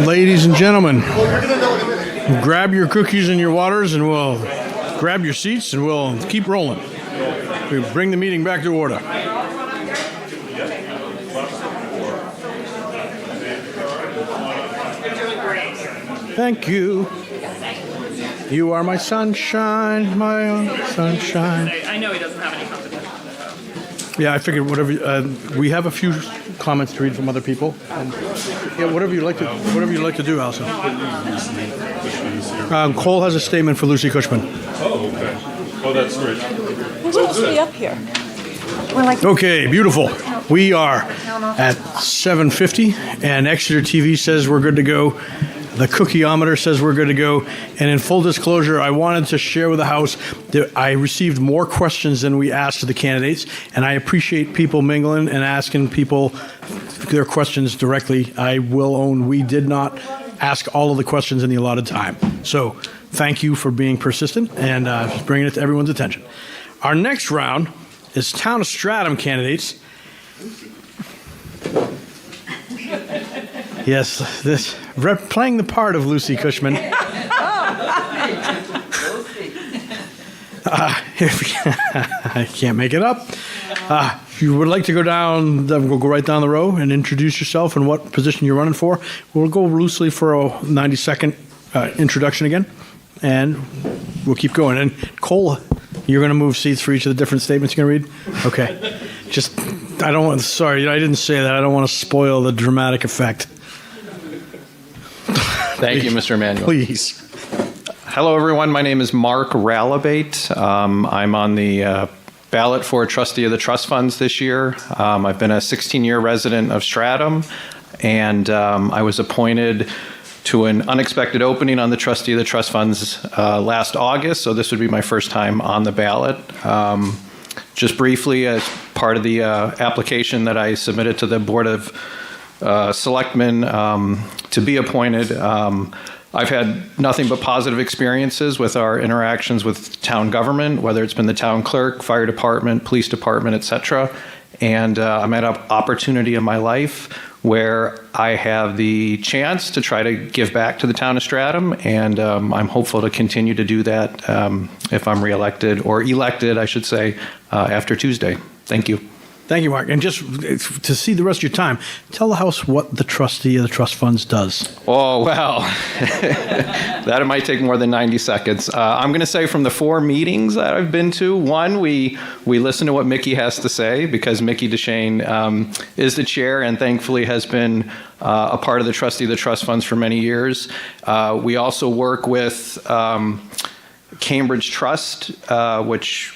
Ladies and gentlemen, grab your cookies and your waters, and we'll grab your seats, and we'll keep rolling. We bring the meeting back to order. Thank you. You are my sunshine, my own sunshine. I know he doesn't have any company. Yeah, I figured whatever. We have a few comments to read from other people, and yeah, whatever you like to do, Allison. Cole has a statement for Lucy Cushman. Oh, okay. Oh, that's great. Who's supposed to be up here? Okay, beautiful. We are at 7:50, and Exeter TV says we're good to go. The cookieometer says we're good to go. And in full disclosure, I wanted to share with the House that I received more questions than we asked of the candidates, and I appreciate people mingling and asking people their questions directly. I will own we did not ask all of the questions in the allotted time. So thank you for being persistent and bringing it to everyone's attention. Our next round is Town of Stratham candidates. Yes, playing the part of Lucy Cushman. I can't make it up. If you would like to go down, we'll go right down the row and introduce yourself and what position you're running for. We'll go loosely for a 90-second introduction again, and we'll keep going. And Cole, you're going to move seats for each of the different statements you're going to read? Okay. Sorry, I didn't say that. I don't want to spoil the dramatic effect. Thank you, Mr. Emanuel. Please. Hello, everyone. My name is Mark Ralabate. I'm on the ballot for trustee of the trust funds this year. I've been a 16-year resident of Stratham, and I was appointed to an unexpected opening on the trustee of the trust funds last August, so this would be my first time on the ballot. Just briefly, as part of the application that I submitted to the Board of Selectmen to be appointed, I've had nothing but positive experiences with our interactions with town government, whether it's been the town clerk, fire department, police department, etc. And I'm at an opportunity in my life where I have the chance to try to give back to the town of Stratham, and I'm hopeful to continue to do that if I'm reelected, or elected, I should say, after Tuesday. Thank you. Thank you, Mark. And just to see the rest of your time, tell the House what the trustee of the trust funds does. Oh, well, that might take more than 90 seconds. I'm going to say from the 4 meetings that I've been to, one, we listen to what Mickey has to say, because Mickey Deshane is the chair and thankfully has been a part of the trustee of the trust funds for many years. We also work with Cambridge Trust, which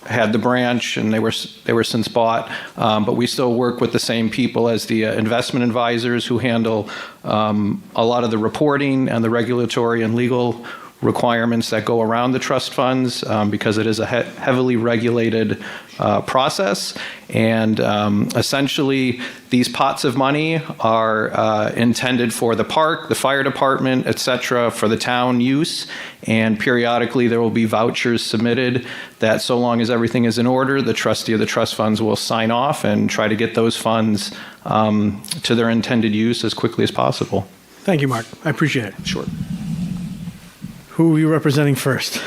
had the branch, and they were since bought, but we still work with the same people as the investment advisors who handle a lot of the reporting and the regulatory and legal requirements that go around the trust funds, because it is a heavily regulated process. And essentially, these pots of money are intended for the park, the fire department, etc., for the town use. And periodically, there will be vouchers submitted that, so long as everything is in order, the trustee of the trust funds will sign off and try to get those funds to their intended use as quickly as possible. Thank you, Mark. I appreciate it. Sure. Who are you representing first?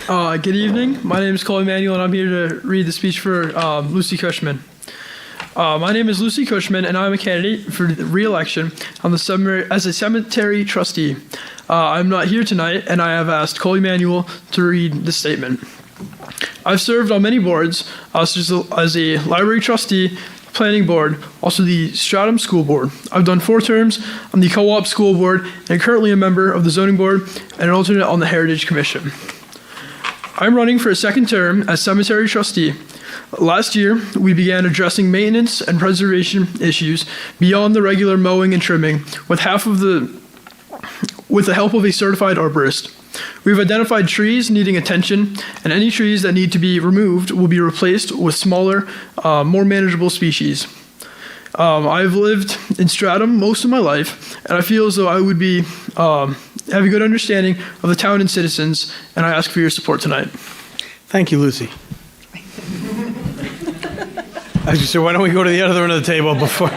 Good evening. My name is Cole Emanuel, and I'm here to read the speech for Lucy Cushman. My name is Lucy Cushman, and I'm a candidate for re-election as a cemetery trustee. I'm not here tonight, and I have asked Cole Emanuel to read the statement. I've served on many boards, such as a library trustee, planning board, also the Stratham School Board. I've done 4 terms on the Co-op School Board and currently a member of the Zoning Board and an alternate on the Heritage Commission. I'm running for a 2nd term as cemetery trustee. Last year, we began addressing maintenance and preservation issues beyond the regular mowing and trimming with the help of a certified arborist. We've identified trees needing attention, and any trees that need to be removed will be replaced with smaller, more manageable species. I've lived in Stratham most of my life, and I feel as though I would be have a good understanding of the town and citizens, and I ask for your support tonight. Thank you, Lucy. So why don't we go to the other end of the table before,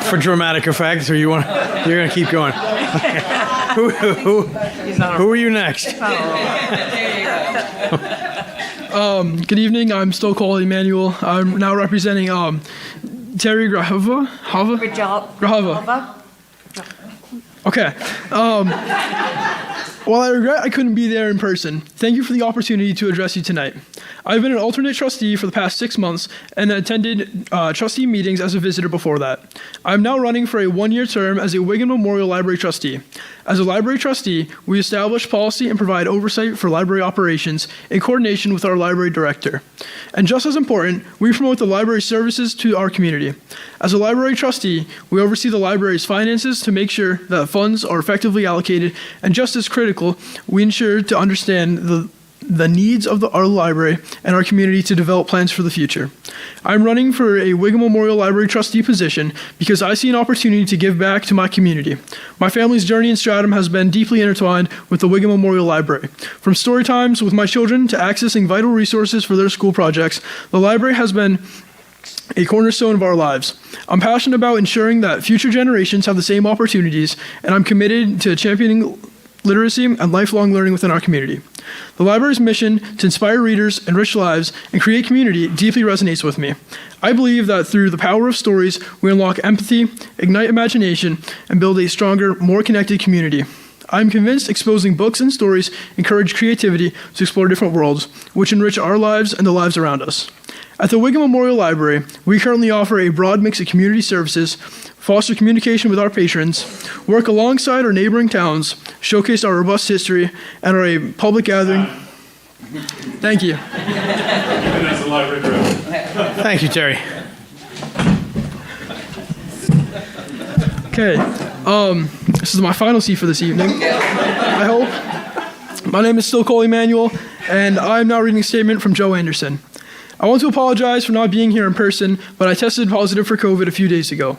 for dramatic effect, or you're going to keep going? Okay. Who are you next? Good evening. I'm still called Emmanuel. I'm now representing Terry Grahava. Grahava. Okay. While I regret I couldn't be there in person, thank you for the opportunity to address you tonight. I've been an alternate trustee for the past 6 months and attended trustee meetings as a visitor before that. I'm now running for a 1-year term as a Wiggin Memorial Library trustee. As a library trustee, we establish policy and provide oversight for library operations in coordination with our library director. And just as important, we promote the library services to our community. As a library trustee, we oversee the library's finances to make sure that funds are effectively allocated, and just as critical, we ensure to understand the needs of our library and our community to develop plans for the future. I'm running for a Wiggin Memorial Library trustee position because I see an opportunity to give back to my community. My family's journey in Stratham has been deeply intertwined with the Wiggin Memorial Library. From story times with my children to accessing vital resources for their school projects, the library has been a cornerstone of our lives. I'm passionate about ensuring that future generations have the same opportunities, and I'm committed to championing literacy and lifelong learning within our community. The library's mission to inspire readers, enrich lives, and create community deeply resonates with me. I believe that through the power of stories, we unlock empathy, ignite imagination, and build a stronger, more connected community. I'm convinced exposing books and stories encourage creativity to explore different worlds, which enrich our lives and the lives around us. At the Wiggin Memorial Library, we currently offer a broad mix of community services, foster communication with our patrons, work alongside our neighboring towns, showcase our robust history, and are a public gathering. Thank you. And as a library director. Thank you, Terry. Okay, this is my final seat for this evening, I hope. My name is still Cole Emanuel, and I'm now reading a statement from Joe Anderson. I want to apologize for not being here in person, but I tested positive for COVID a few days ago.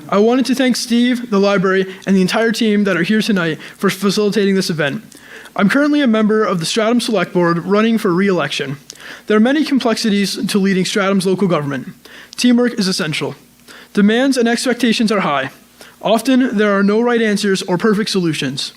I wanted to thank Steve, the library, and the entire team that are here tonight for facilitating this event. I'm currently a member of the Stratham Select Board running for re-election. There are many complexities to leading Stratham's local government. Teamwork is essential. Demands and expectations are high. Often, there are no right answers or perfect solutions.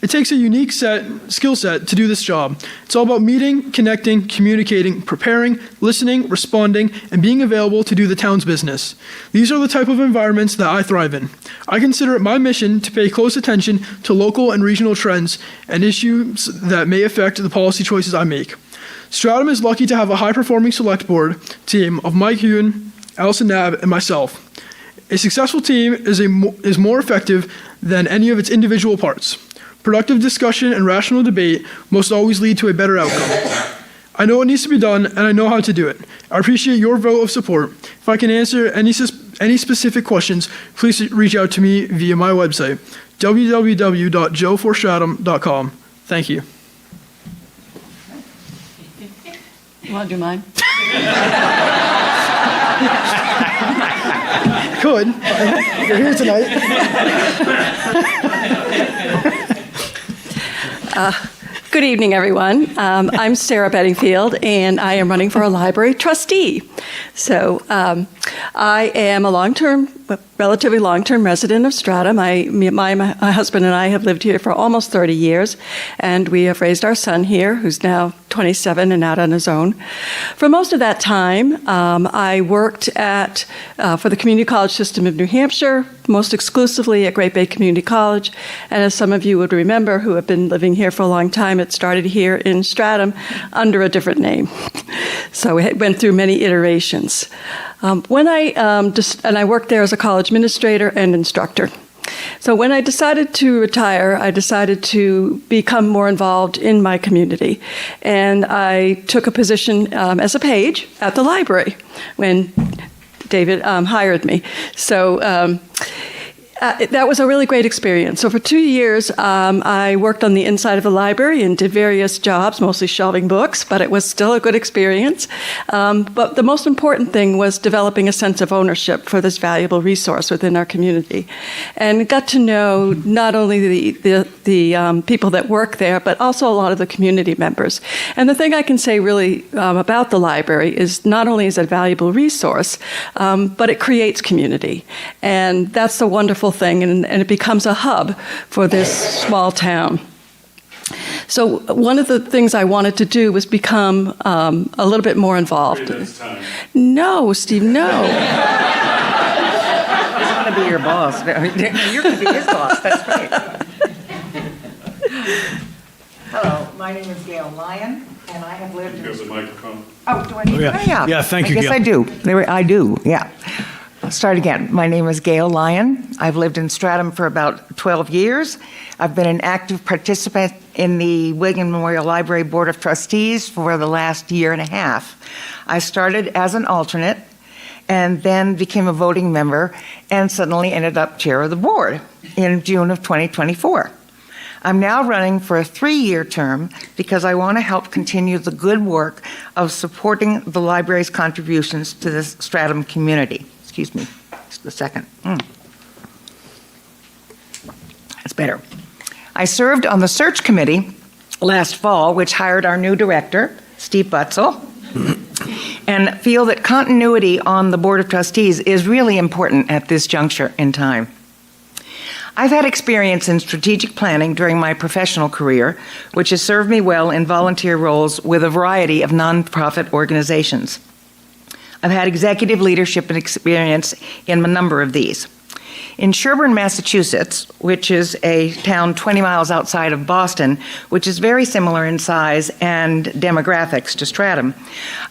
It takes a unique skill set to do this job. It's all about meeting, connecting, communicating, preparing, listening, responding, and being available to do the town's business. These are the type of environments that I thrive in. I consider it my mission to pay close attention to local and regional trends and issues that may affect the policy choices I make. Stratham is lucky to have a high-performing select board team of Mike Hune, Allison Knabb, and myself. A successful team is more effective than any of its individual parts. Productive discussion and rational debate must always lead to a better outcome. I know what needs to be done, and I know how to do it. I appreciate your vote of support. If I can answer any specific questions, please reach out to me via my website, www.joeforstratham.com. Thank you. You want to do mine? Could. You're here tonight. Good evening, everyone. I'm Sarah Bedingfield, and I am running for a library trustee. So I am a relatively long-term resident of Stratham. My husband and I have lived here for almost 30 years, and we have raised our son here, who's now 27 and out on his own. For most of that time, I worked for the community college system of New Hampshire, most exclusively at Great Bay Community College. And as some of you would remember who have been living here for a long time, it started here in Stratham under a different name. So it went through many iterations. I worked there as a college administrator and instructor. So when I decided to retire, I decided to become more involved in my community. And I took a position as a page at the library when David hired me. So That was a really great experience. So for 2 years, I worked on the inside of the library and did various jobs, mostly shelving books, but it was still a good experience. But the most important thing was developing a sense of ownership for this valuable resource within our community. And got to know not only the people that work there, but also a lot of the community members. And the thing I can say really about the library is not only is it a valuable resource, but it creates community. And that's the wonderful thing, and it becomes a hub for this small town. So one of the things I wanted to do was become a little bit more involved. No, Steve, no. He's going to be your boss. You're going to be his boss. That's right. Hello, my name is Gail Lyon, and I have lived in... There's a microphone. Oh, do I need yeah. to? Yeah. Yeah, thank you, I guess Gail. I do. I do, yeah. I'll start again. My name is Gail Lyon. I've lived in Stratham for about 12 years. I've been an active participant in the Wiggin Memorial Library Board of Trustees for the last year and a half. I started as an alternate and then became a voting member and suddenly ended up chair of the board in June of 2024. I'm now running for a 3-year term because I want to help continue the good work of supporting the library's contributions to the Stratham community. Excuse me, just a second. That's better. I served on the search committee last fall, which hired our new director, Steve Butzel, and feel that continuity on the Board of Trustees is really important at this juncture in time. I've had experience in strategic planning during my professional career, which has served me well in volunteer roles with a variety of nonprofit organizations. I've had executive leadership and experience in a number of these. In Sherburne, Massachusetts, which is a town 20 miles outside of Boston, which is very similar in size and demographics to Stratham,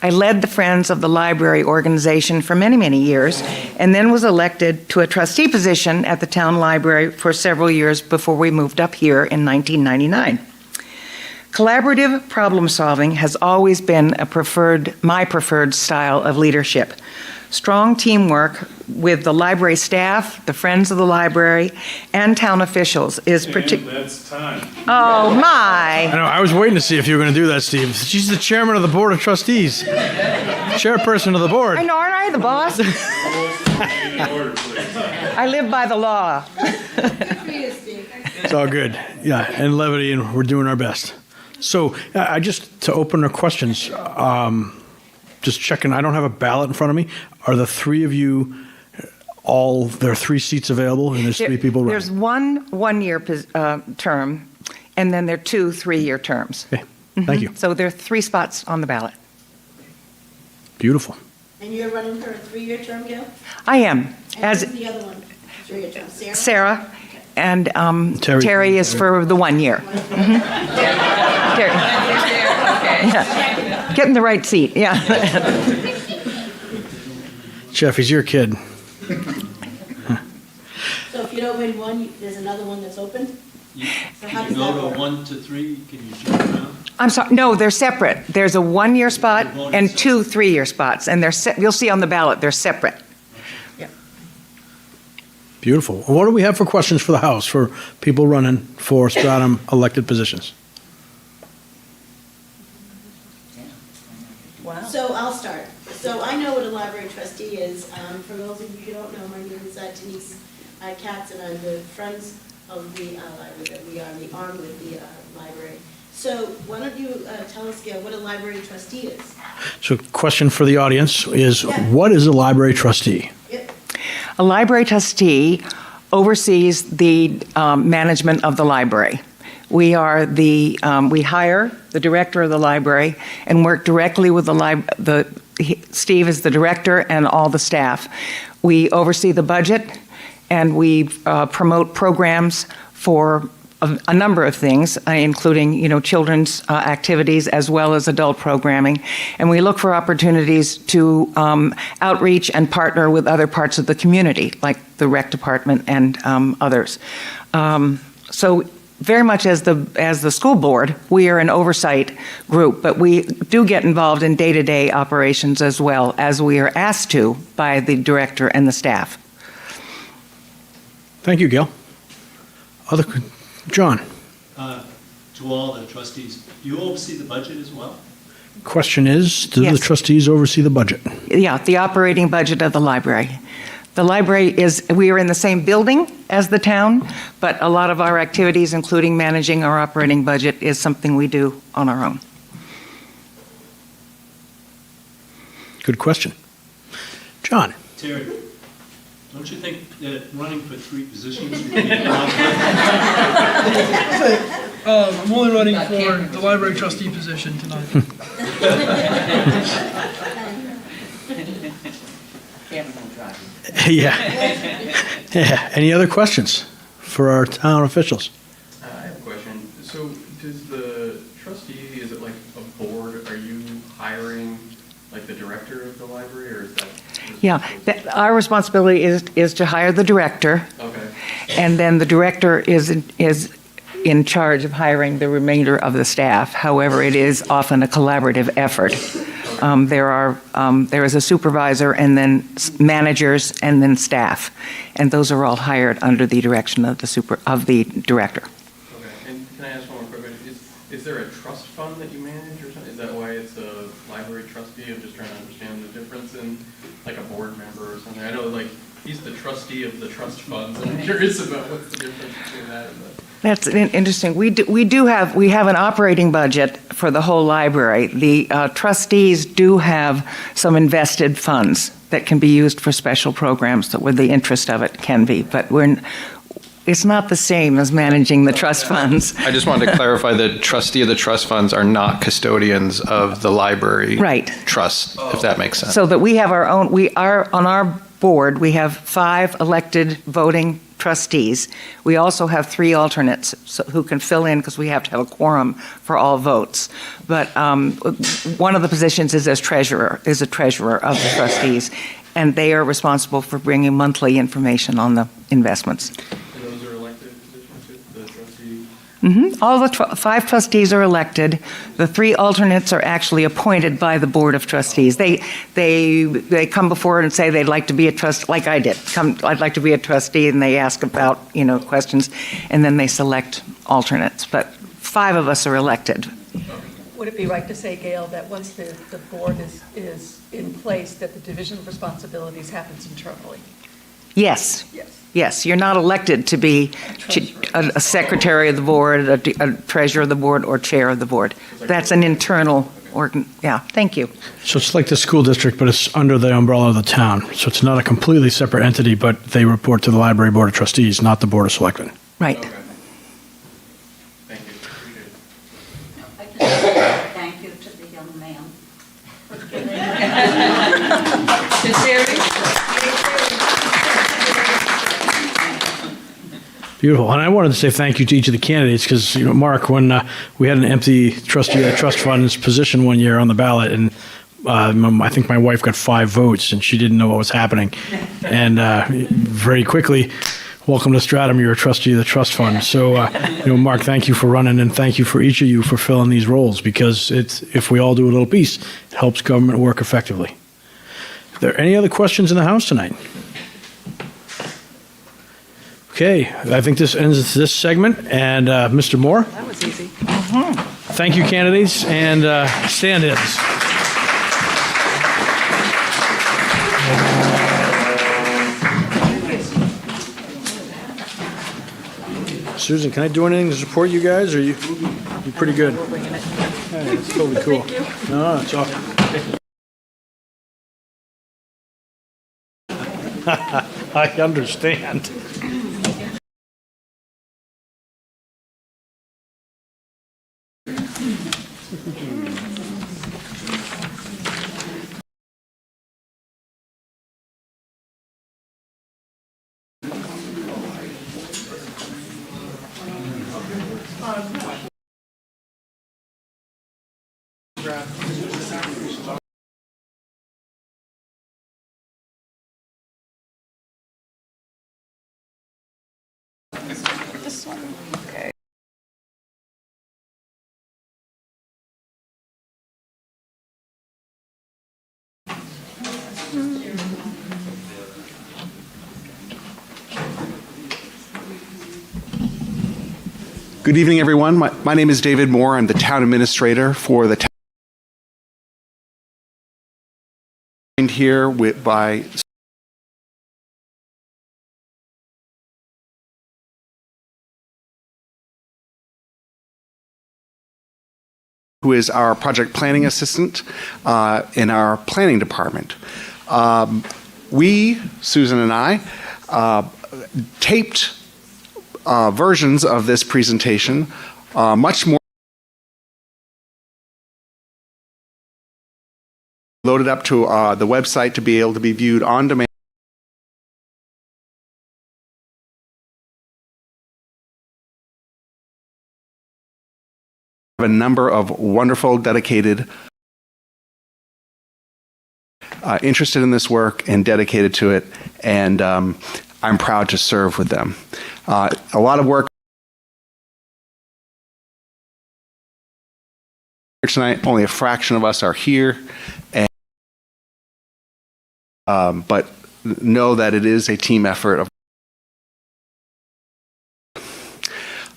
I led the Friends of the Library organization for many, many years, and then was elected to a trustee position at the town library for several years before we moved up here in 1999. Collaborative problem solving has always been my preferred style of leadership. Strong teamwork with the library staff, the Friends of the Library, and town officials is particularly... That's time. Oh, my. I know, I was waiting to see if you were going to do that, Steve. She's the chairman of the Board of Trustees. Chairperson of the board. I know, aren't I the boss? Order, please. I live by the law. It's all good. Yeah, and levity, and we're doing our best. So, I just, to open the questions, just checking, I don't have a ballot in front of me. Are the three of you there are 3 seats available, and there's 3 people running? There's one-year term, and then there are 2 3-year terms. Okay, thank you. So there are 3 spots on the ballot. Beautiful. And you're running for a 3-year term, Gail? I am. And As who's the other one? 3-year term, Sarah? Sarah, and Terry. Terry is for the 1 year. Terry. Yeah. Get in the right seat, yeah. Jeff, he's your kid. So if you don't win one, there's another one that's open? So how Can does you that go work? to 1 to 3? Can you jump around? I'm sorry, no, they're separate. There's a 1-year spot and 2 3-year spots, and you'll see on the ballot, they're separate. Beautiful. What do we have for questions for the House, for people running for Stratham elected positions? So I'll start. So I know what a library trustee is. For those of you who don't know, my name is Denise Katz, and I'm the Friends of the Library, that we are the arm with the library. So why don't you tell us, Gail, what a library trustee is? So question for the audience is, Yeah. what is a library trustee? Yep. A library trustee oversees the management of the library. We hire the director of the library and work directly with Steve is the director and all the staff. We oversee the budget, and we promote programs for a number of things, including, children's activities as well as adult programming. And we look for opportunities to outreach and partner with other parts of the community, like the rec department and others. So very much as the school board, we are an oversight group, but we do get involved in day-to-day operations as well, as we are asked to by the director and the staff. Thank you, Gail. John, To all the trustees, you oversee the budget as well? question is, do the Yes. trustees oversee the budget? Yeah, the operating budget of the library. The library we are in the same building as the town, but a lot of our activities, including managing our operating budget, is something we do on our own. Good question. John? Terry, don't you think that running for 3 positions would be a conflict? I'm only running for the library trustee position tonight. Yeah. Yeah. Any other questions for our town officials? I have a question. So does the trustee, is it like a board, are you hiring like the director of the library, or is that? Yeah, our responsibility is to hire the director, Okay. and then the director is in charge of hiring the remainder of the staff. However, it is often a collaborative effort. There is a supervisor, and then managers, and then staff, and those are all hired under the direction of the director. Okay. And can I ask one more quick question? Is there a trust fund that you manage or something? Is that why it's a library trustee? I'm just trying to understand the difference in like a board member or something. I know like he's the trustee of the trust funds. I'm curious about what's the difference between that and the. That's interesting. We have an operating budget for the whole library. The trustees do have some invested funds that can be used for special programs that where the interest of it can be, but it's not the same as managing the trust funds. I just wanted to clarify that trustee of the trust funds are not custodians of the library Right. trust, if that makes sense. So that we have our own, we are on our board, we have 5 elected voting trustees. We also have 3 alternates who can fill in because we have to have a quorum for all votes. But one of the positions is a treasurer of the trustees, and they are responsible for bringing monthly information on the investments. And those are elected positions too, the trustee? All the 5 trustees are elected. The 3 alternates are actually appointed by the Board of Trustees. They come before and say they'd like to be a trustee, like I did. I'd like to be a trustee, and they ask about, questions, and then they select alternates. But 5 of us are elected. Would it be right to say, Gail, that once the board is in place, that the division of responsibilities happens internally? Yes. Yes. Yes, you're not elected to be a secretary of the board, a treasurer of the board, or chair of the board. That's an internal yeah, thank you. So it's like the school district, but it's under the umbrella of the town. So it's not a completely separate entity, but they report to the library board of trustees, not the board of selectmen. Right. Okay. Thank you. Appreciate it. I just thank you to the young man for giving. Beautiful. And I wanted to say thank you to each of the candidates because, Mark, when we had an empty trustee of the trust fund's position one year on the ballot, and I think my wife got 5 votes, and she didn't know what was happening. And very quickly, welcome to Stratham, you're a trustee of the trust fund. So, Mark, thank you for running, and thank you for each of you for filling these roles, because if we all do a little piece, it helps government work effectively. Are there any other questions in the House tonight? Okay, I think this ends this segment, and Mr. Moore? That was easy. Thank you, candidates, and stand-ins. Susan, can I do anything to support you guys, or you pretty good? Yeah, it's totally cool. Thank you. No, it's all. I understand. This one. Okay. Good evening, everyone. My name is David Moore. I'm the town administrator for the town. Here by who is our project planning assistant in our planning department. We, Susan and I, taped versions of this presentation, much more loaded up to the website to be able to be viewed on demand. A number of wonderful, dedicated, interested in this work and dedicated to it, and I'm proud to serve with them. A lot of work tonight. Only a fraction of us are here, and but know that it is a team effort.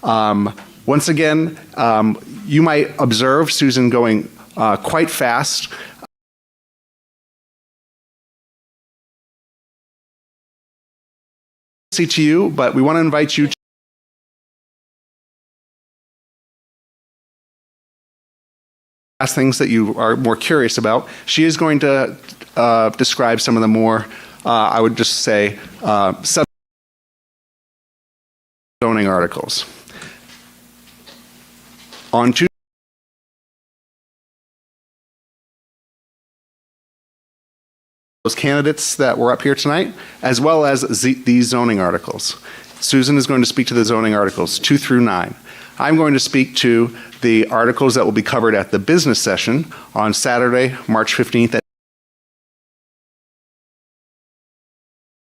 Once again, you might observe Susan going quite fast. To you, but we want to invite you to ask things that you are more curious about. She is going to describe some of the more, I would just say, zoning articles. On Tuesday, those candidates that were up here tonight, as well as these zoning articles. Susan is going to speak to the zoning articles 2 through 9. I'm going to speak to the articles that will be covered at the business session on Saturday, March 15th.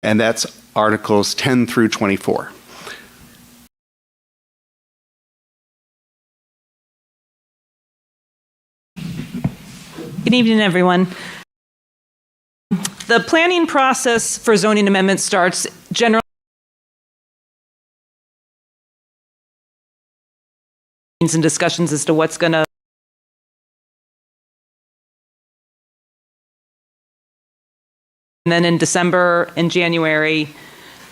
And that's articles 10 through 24. Good evening, everyone. The planning process for zoning amendments starts generally and discussions as to what's going to and then in December and January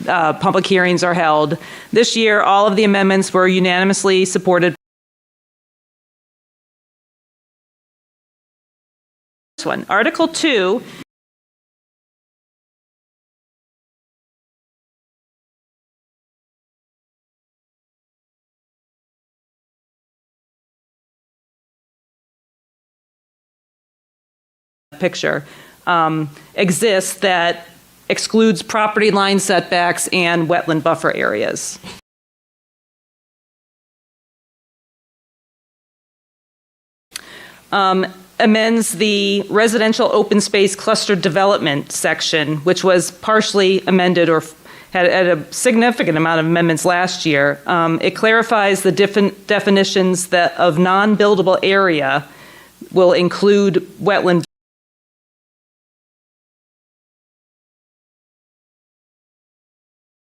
public hearings are held. This year all of the amendments were unanimously supported. This one, Article 2 picture exists that excludes property line setbacks and wetland buffer areas. Amends the residential open space cluster development section, which was partially amended or had a significant amount of amendments last year. It clarifies the definitions that of non-buildable area will include wetland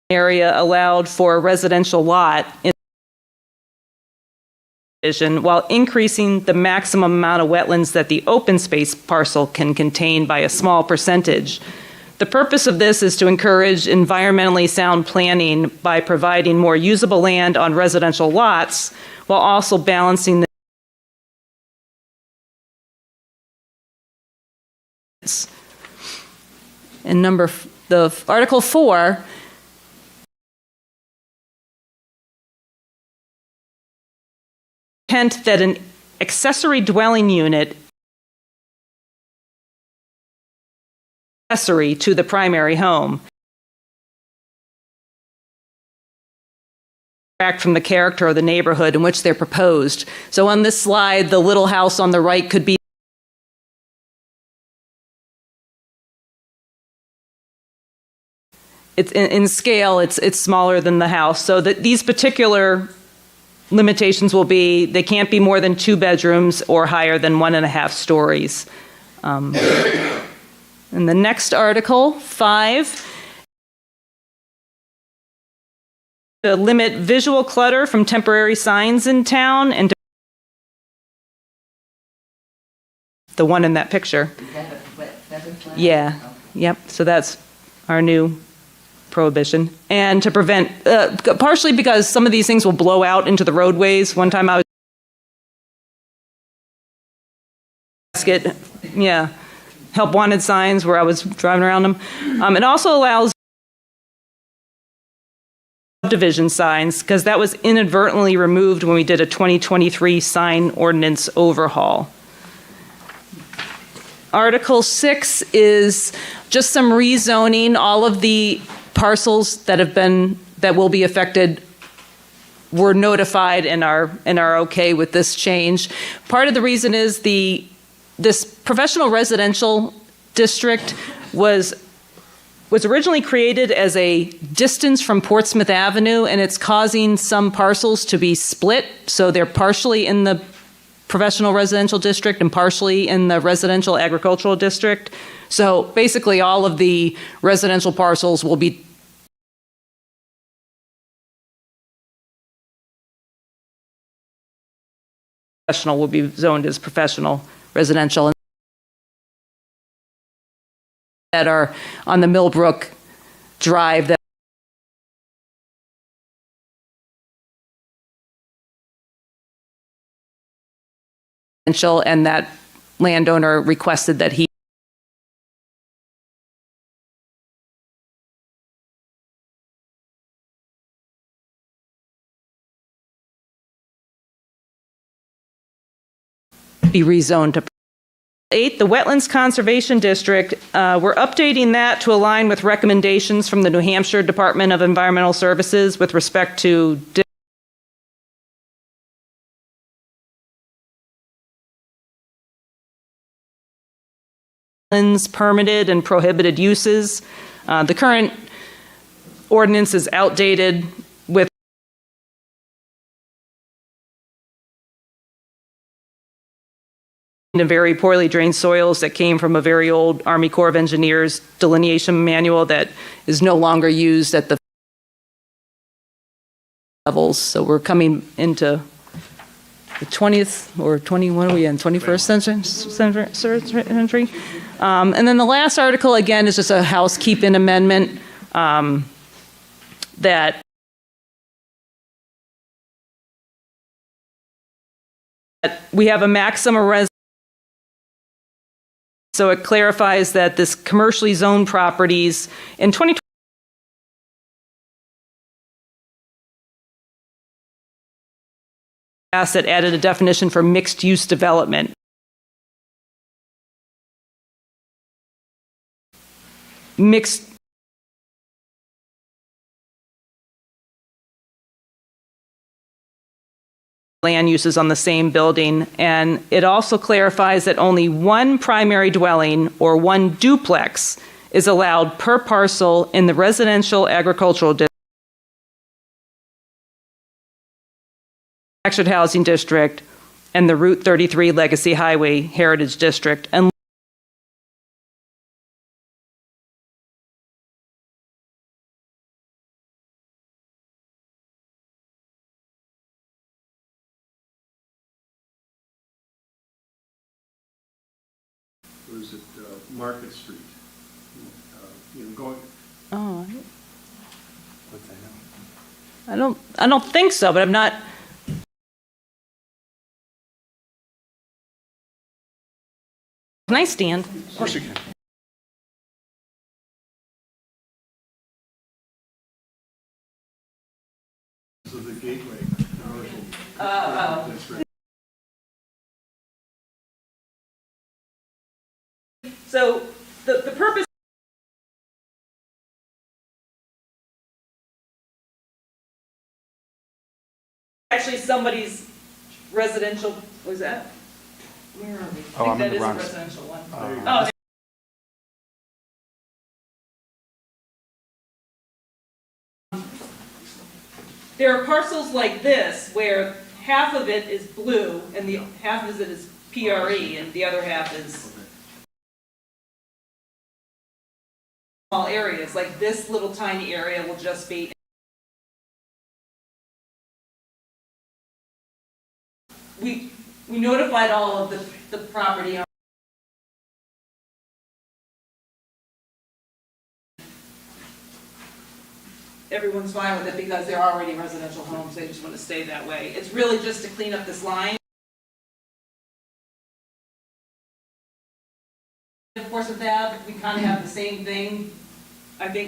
area allowed for a residential lot in while increasing the maximum amount of wetlands that the open space parcel can contain by a small percentage. The purpose of this is to encourage environmentally sound planning by providing more usable land on residential lots while also balancing the and the Article 4 intent that an accessory dwelling unit accessory to the primary home from the character of the neighborhood in which they're proposed. So on this slide, the little house on the right could be it's in scale, it's smaller than the house. So that these particular limitations will be they can't be more than 2 bedrooms or higher than 1.5 stories. And the next article, 5, to limit visual clutter from temporary signs in town and to the one in that picture. Yeah, yep, so that's our new prohibition. And to prevent, partially because some of these things will blow out into the roadways. One time I was help wanted signs where I was driving around them. It also allows subdivision signs, because that was inadvertently removed when we did a 2023 sign ordinance overhaul. Article 6 is just some rezoning. All of the parcels that will be affected were notified and are okay with this change. Part of the reason is this professional residential district was originally created as a distance from Portsmouth Avenue, and it's causing some parcels to be split, so they're partially in the professional residential district and partially in the residential agricultural district. So basically all of the residential parcels will be zoned as professional residential that are on the Millbrook Drive that and that landowner requested that he be rezoned to 8, the Wetlands Conservation District. We're updating that to align with recommendations from the New Hampshire Department of Environmental Services with respect to permitted and prohibited uses. The current ordinance is outdated with very poorly drained soils that came from a very old Army Corps of Engineers delineation manual that is no longer used at the levels. So we're coming into the 20th or 21, are we in 21st century? And then the last article, again, is just a housekeeping amendment that we have a maximum residence. So it clarifies that this commercially zoned properties in 2020 asset added a definition for mixed use development. Mixed land uses on the same building, and it also clarifies that only one primary dwelling or one duplex is allowed per parcel in the residential agricultural district, manufactured housing district, and the Route 33 Legacy Highway Heritage District. And was it Market Street? Going. oh, I don't think so, but I'm not. Can I stand? Of course you can. So the Gateway commercial district. So the purpose actually somebody's residential, was that? Where are we? Oh, I'm in that the is wrong a residential one. Oh, there are parcels like this where half of it is blue and the half of it is PRE and the other half is small areas. Like this little tiny area will just be we notified all of the property owners. Everyone's fine with it because they're already residential homes, they just want to stay that way. It's really just to clean up this line. Of course, with that, we kind of have the same thing, I think.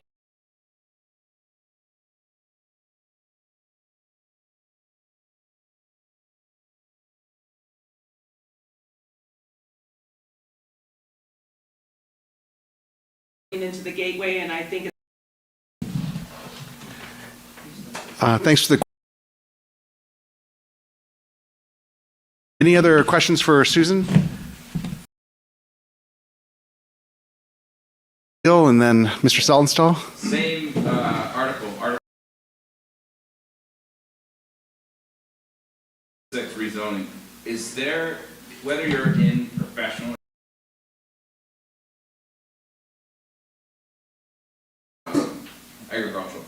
Into the gateway, and I think Thanks for the. Any other questions for Susan? Bill, and then Mr. Saltonstall. Same article 6 rezoning. Is there, whether you're in professional agricultural,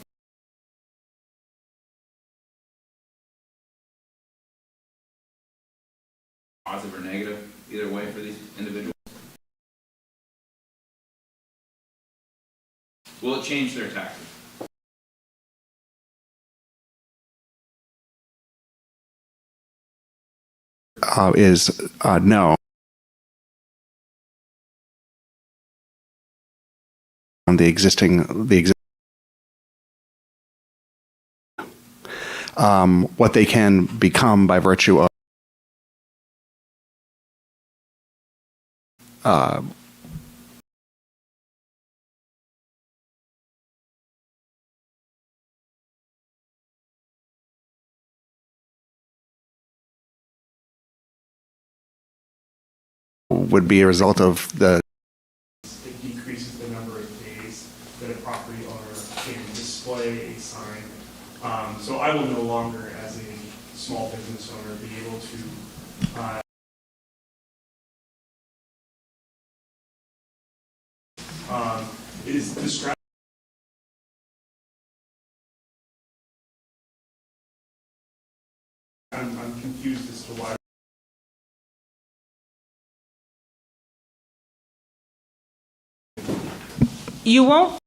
positive or negative, either way for these individuals? Will it change their taxes? Is no. On the existing, what they can become by virtue of would be a result of the. It decreases the number of days that a property owner can display a sign. So I will no longer, as a small business owner, be able to it is distracting. I'm confused as to why. you won't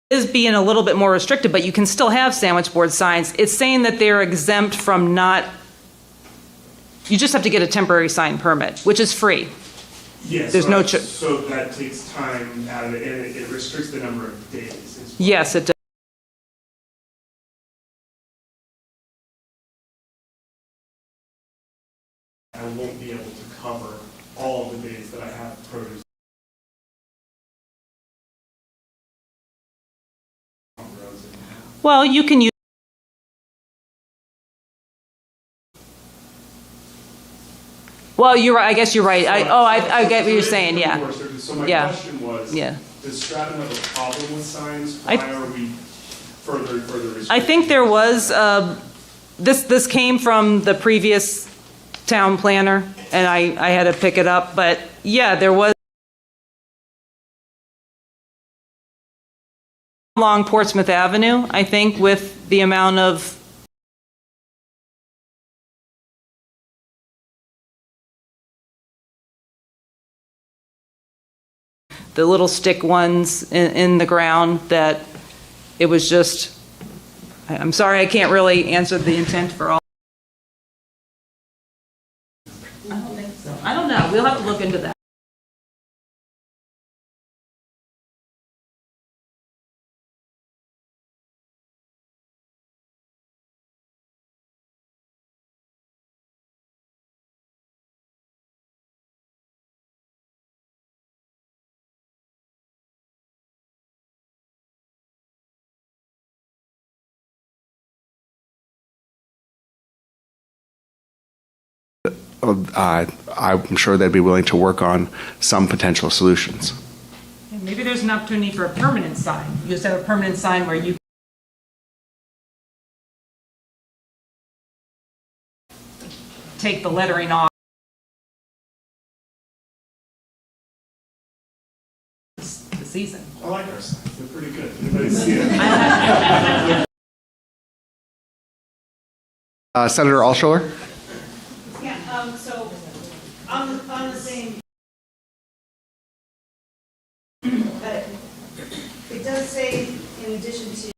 is being a little bit more restricted, but you can still have sandwich board signs. It's saying that they're exempt from not, you just have to get a temporary sign permit, which is free. Yes, There's no so that takes time out of it, and it restricts the number of days. Yes, it does. I won't be able to cover all of the days that I have produce. Well, you can use. Well, you're right. I guess you're right. I get what you're saying. Yeah. So my question was, does Stratham have a problem with signs? Why are we further restricting? I think there was, this came from the previous town planner, and I had to pick it up, but yeah, there was along Portsmouth Avenue, I think, with the amount of the little stick ones in the ground, that it was just, I'm sorry, I can't really answer the intent for all. I don't think so. I don't know. We'll have to look into that. I'm sure they'd be willing to work on some potential solutions. Maybe there's an opportunity for a permanent sign. You just have a permanent sign where you take the lettering off. The season. I like our signs. They're pretty good. Anybody see it? Senator Alschuler? Yeah, so on the same, it does say in addition to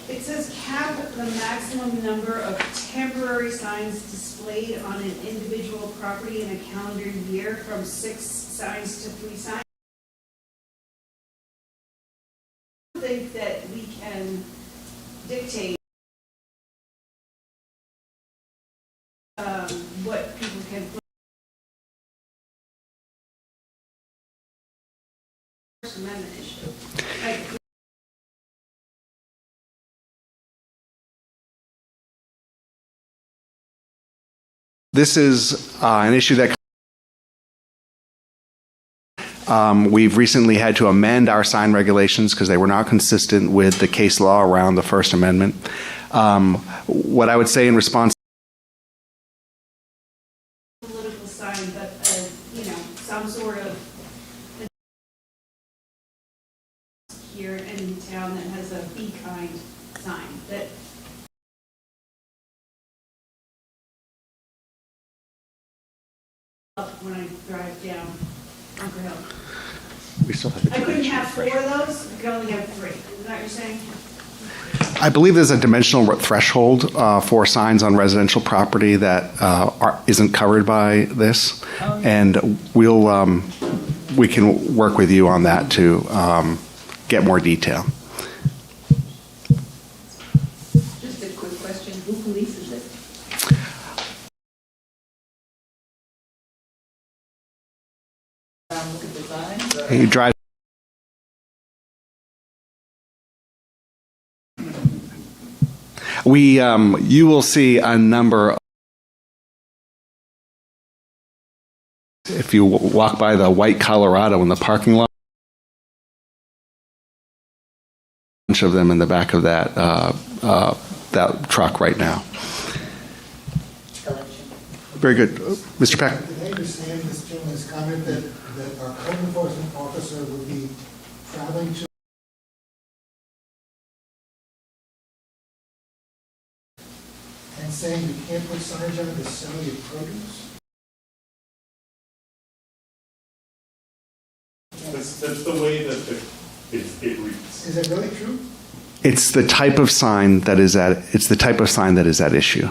it says cap the maximum number of temporary signs displayed on an individual property in a calendar year from 6 signs to 3 signs. I think that we can dictate what people can put. First Amendment issue. This is an issue that we've recently had to amend our sign regulations because they were not consistent with the case law around the First Amendment. What I would say in response, Political sign, but some sort of here in town that has a be kind sign that. Up when I drive down Bunker Hill. we still have I couldn't have 4 of those, I could only have 3. Is that what you're saying? I believe there's a dimensional threshold for signs on residential property that isn't covered by this, and we can work with you on that to get more detail. Just a quick question, who polices it? Look at the signs? You drive. You will see a number. If you walk by the white Colorado in the parking lot, a bunch of them in the back of that truck right now. Very good, Mr. Peck. Did I understand this gentleman's comment that our code enforcement officer would be traveling to and saying you can't put signs on to sell your produce? That's the way that it reads. Is it really true? It's the type of sign that is at issue.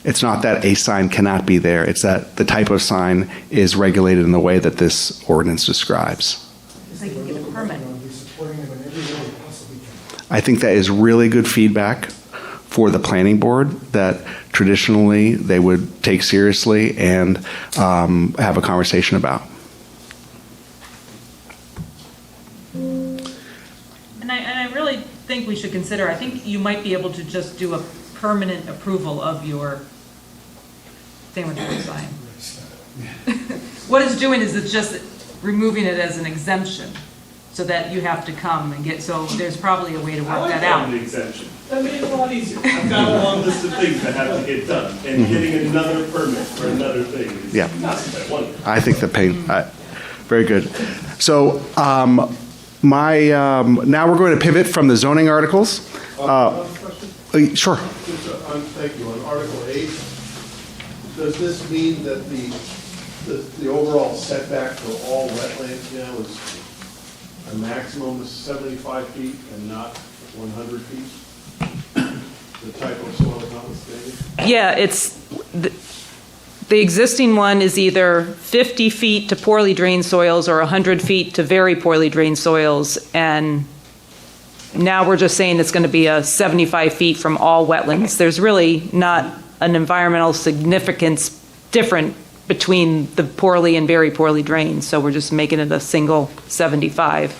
It's not that a sign cannot be there. It's that the type of sign is regulated in the way that this ordinance describes. They can get a permit. I think that is really good feedback for the planning board that traditionally they would take seriously and have a conversation about. And I really think we should consider, I think you might be able to just do a permanent approval of your thing with the sign. What it's doing is it's just removing it as an exemption so that you have to come and get, so there's probably a way to work that out. I like the exemption. That made it a lot easier. I've got a long list of things that have to get done, and getting another permit for another thing is not that wonderful. I think the pain, very good. So now we're going to pivot from the zoning articles. Sure. Thank you. On Article 8, does this mean that the overall setback for all wetlands now is a maximum of 75 feet and not 100 feet? The type of soil notwithstanding? Yeah, it's, the existing one is either 50 feet to poorly drained soils or 100 feet to very poorly drained soils, and now we're just saying it's going to be a 75 feet from all wetlands. There's really not an environmental significance different between the poorly and very poorly drained, so we're just making it a single 75.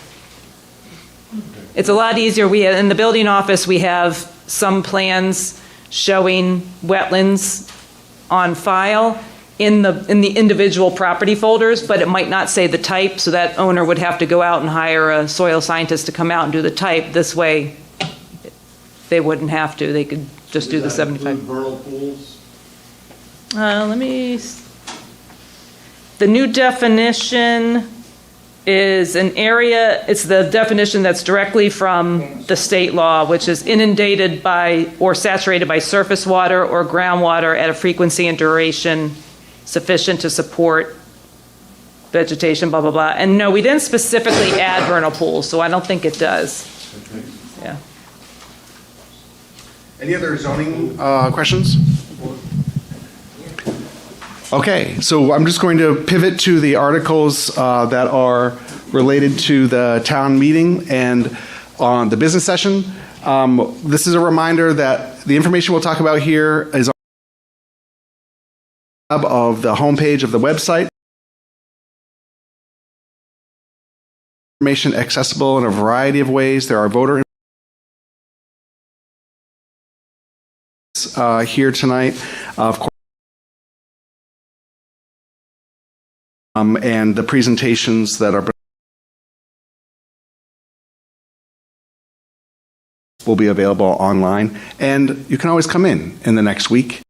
It's a lot easier. In the building office, we have some plans showing wetlands on file in the individual property folders, but it might not say the type, so that owner would have to go out and hire a soil scientist to come out and do the type. This way, they wouldn't have to. They could just do the 75. Vernal pools? The new definition is an area, it's the definition that's directly from the state law, which is inundated by or saturated by surface water or groundwater at a frequency and duration sufficient to support vegetation, blah, blah, blah. And no, we didn't specifically add vernal pools, so I don't think it does. Yeah. Any other zoning questions? Okay, so I'm just going to pivot to the articles that are related to the town meeting and on the business session. This is a reminder that the information we'll talk about here is on of the homepage of the website. Information accessible in a variety of ways. There are voter here tonight, of course, and the presentations that are will be available online, and you can always come in the next week.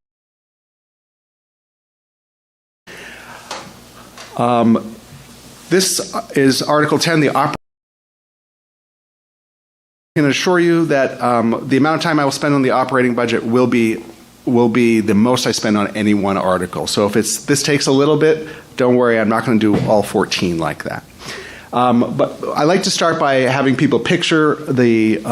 This is Article 10, the operating. I can assure you that the amount of time I will spend on the operating budget will be the most I spend on any one article. So if this takes a little bit, don't worry, I'm not going to do all 14 like that. But I like to start by having people picture this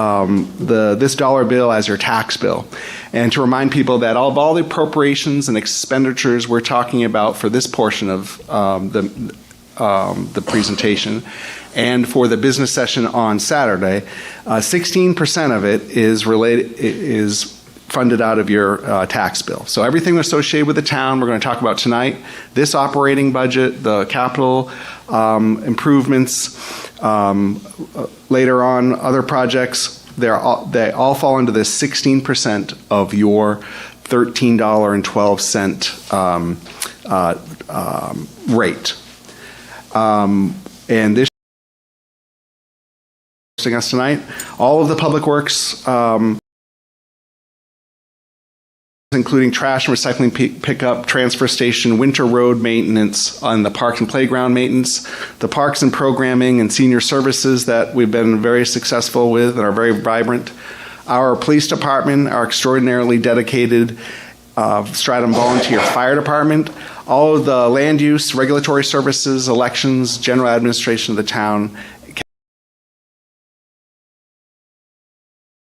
dollar bill as your tax bill, and to remind people that of all the appropriations and expenditures we're talking about for this portion of the presentation, and for the business session on Saturday, 16% of it is funded out of your tax bill. So everything associated with the town we're going to talk about tonight, this operating budget, the capital improvements, later on other projects, they all fall into this 16% of your $13.12 rate. And this us tonight, all of the public works, including trash and recycling pickup, transfer station, winter road maintenance, on the parks and playground maintenance, the parks and programming and senior services that we've been very successful with and are very vibrant. Our police department, our extraordinarily dedicated Stratham Volunteer Fire Department, all of the land use, regulatory services, elections, general administration of the town,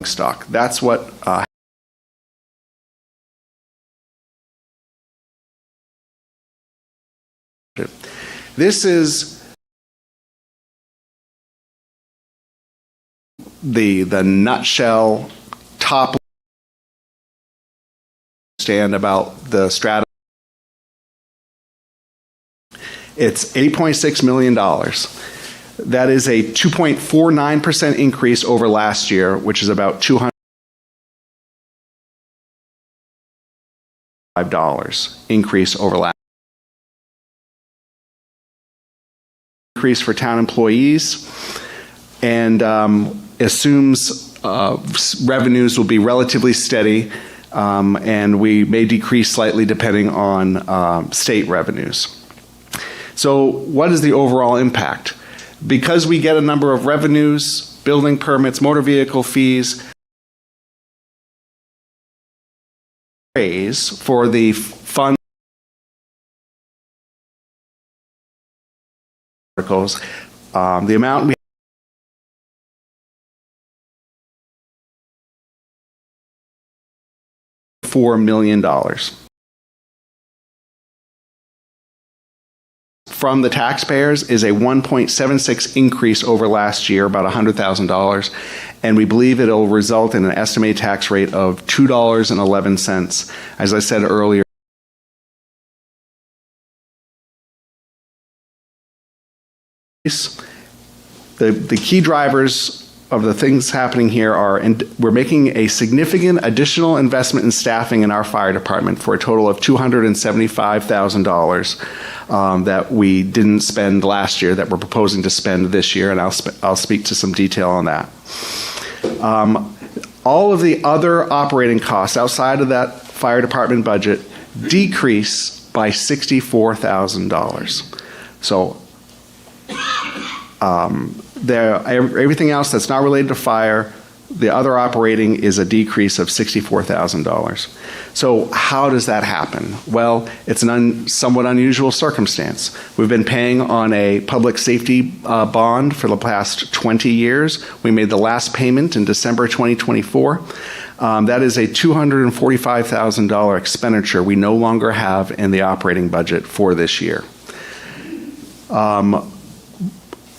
stock. That's what this is the nutshell top stand about the Stratham. It's $8.6 million. That is a 2.49% increase over last year, which is about $205 increase over last year. Increase for town employees, and assumes revenues will be relatively steady, and we may decrease slightly depending on state revenues. So what is the overall impact? Because we get a number of revenues, building permits, motor vehicle fees, raise for the fund articles, the amount we $4 million. From the taxpayers is a 1.76 increase over last year, about $100,000, and we believe it'll result in an estimated tax rate of $2.11. As I said earlier, the key drivers of the things happening here are, we're making a significant additional investment in staffing in our fire department for a total of $275,000 that we didn't spend last year that we're proposing to spend this year, and I'll speak to some detail on that. All of the other operating costs outside of that fire department budget decrease by $64,000. So Everything else that's not related to fire, the other operating is a decrease of $64,000. So how does that happen? Well, it's an somewhat unusual circumstance. We've been paying on a public safety bond for the past 20 years. We made the last payment in December 2024. That is a $245,000 expenditure we no longer have in the operating budget for this year.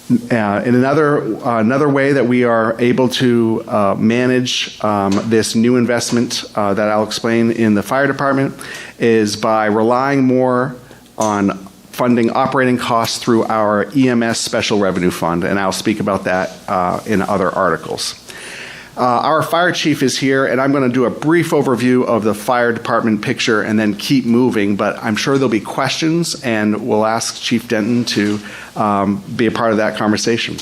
In another way that we are able to manage this new investment that I'll explain in the fire department is by relying more on funding operating costs through our EMS Special Revenue Fund, and I'll speak about that in other articles. Our fire chief is here, and I'm going to do a brief overview of the fire department picture and then keep moving, but I'm sure there'll be questions, and we'll ask Chief Denton to be a part of that conversation.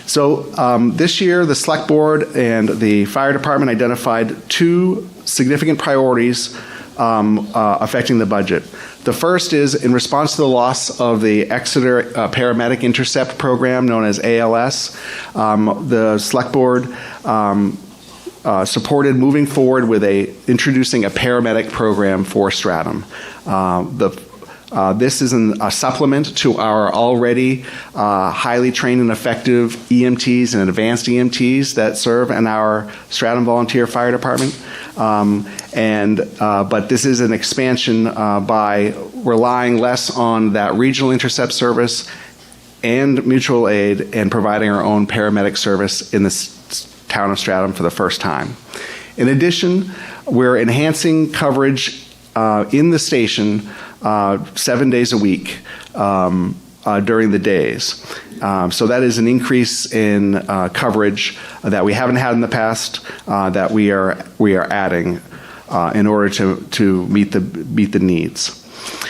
So this year, the Select Board and the fire department identified two significant priorities affecting the budget. The first is in response to the loss of the Exeter Paramedic Intercept program, known as ALS. The Select Board supported moving forward with introducing a paramedic program for Stratham. This is a supplement to our already highly trained and effective EMTs and advanced EMTs that serve in our Stratham Volunteer Fire Department. But this is an expansion by relying less on that regional intercept service and mutual aid and providing our own paramedic service in the town of Stratham for the first time. In addition, we're enhancing coverage in the station 7 days a week during the days. So that is an increase in coverage that we haven't had in the past that we are adding in order to meet the needs.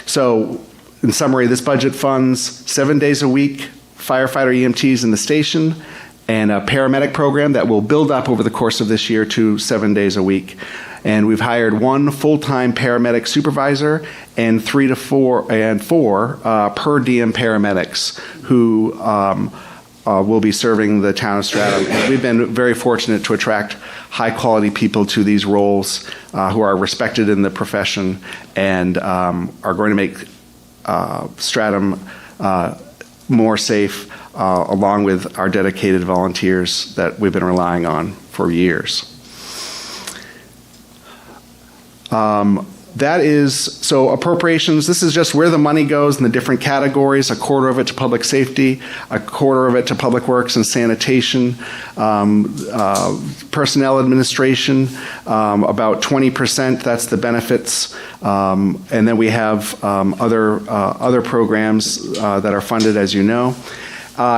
So in summary, this budget funds 7 days a week firefighter EMTs in the station and a paramedic program that will build up over the course of this year to 7 days a week. And we've hired one full-time paramedic supervisor and four per diem paramedics who will be serving the town of Stratham. And we've been very fortunate to attract high-quality people to these roles who are respected in the profession and are going to make Stratham more safe, along with our dedicated volunteers that we've been relying on for years. That is, so appropriations, this is just where the money goes in the different categories, a quarter of it to public safety, a quarter of it to public works and sanitation, personnel administration, about 20%, that's the benefits, and then we have other programs that are funded, as you know.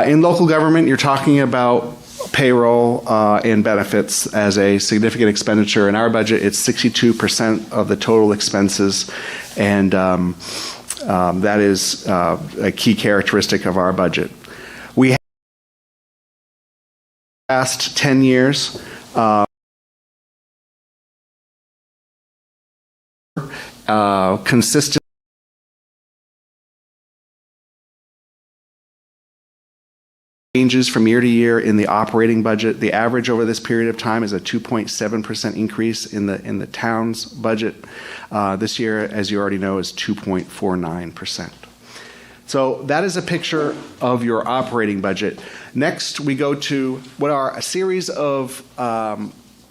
In local government, you're talking about payroll and benefits as a significant expenditure. In our budget, it's 62% of the total expenses, and that is a key characteristic of our budget. We have the past 10 years consistent changes from year to year in the operating budget. The average over this period of time is a 2.7% increase in the town's budget. This year, as you already know, is 2.49%. So that is a picture of your operating budget. Next, we go to what are a series of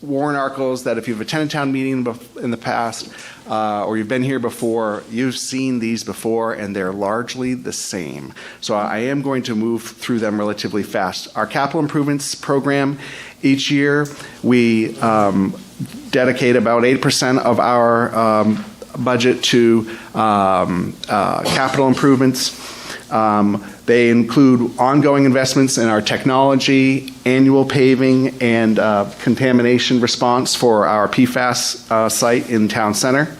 warrant articles that if you've attended town meeting in the past or you've been here before, you've seen these before, and they're largely the same. So I am going to move through them relatively fast. Our capital improvements program, each year we dedicate about 8% of our budget to capital improvements. They include ongoing investments in our technology, annual paving, and contamination response for our PFAS site in Town Center,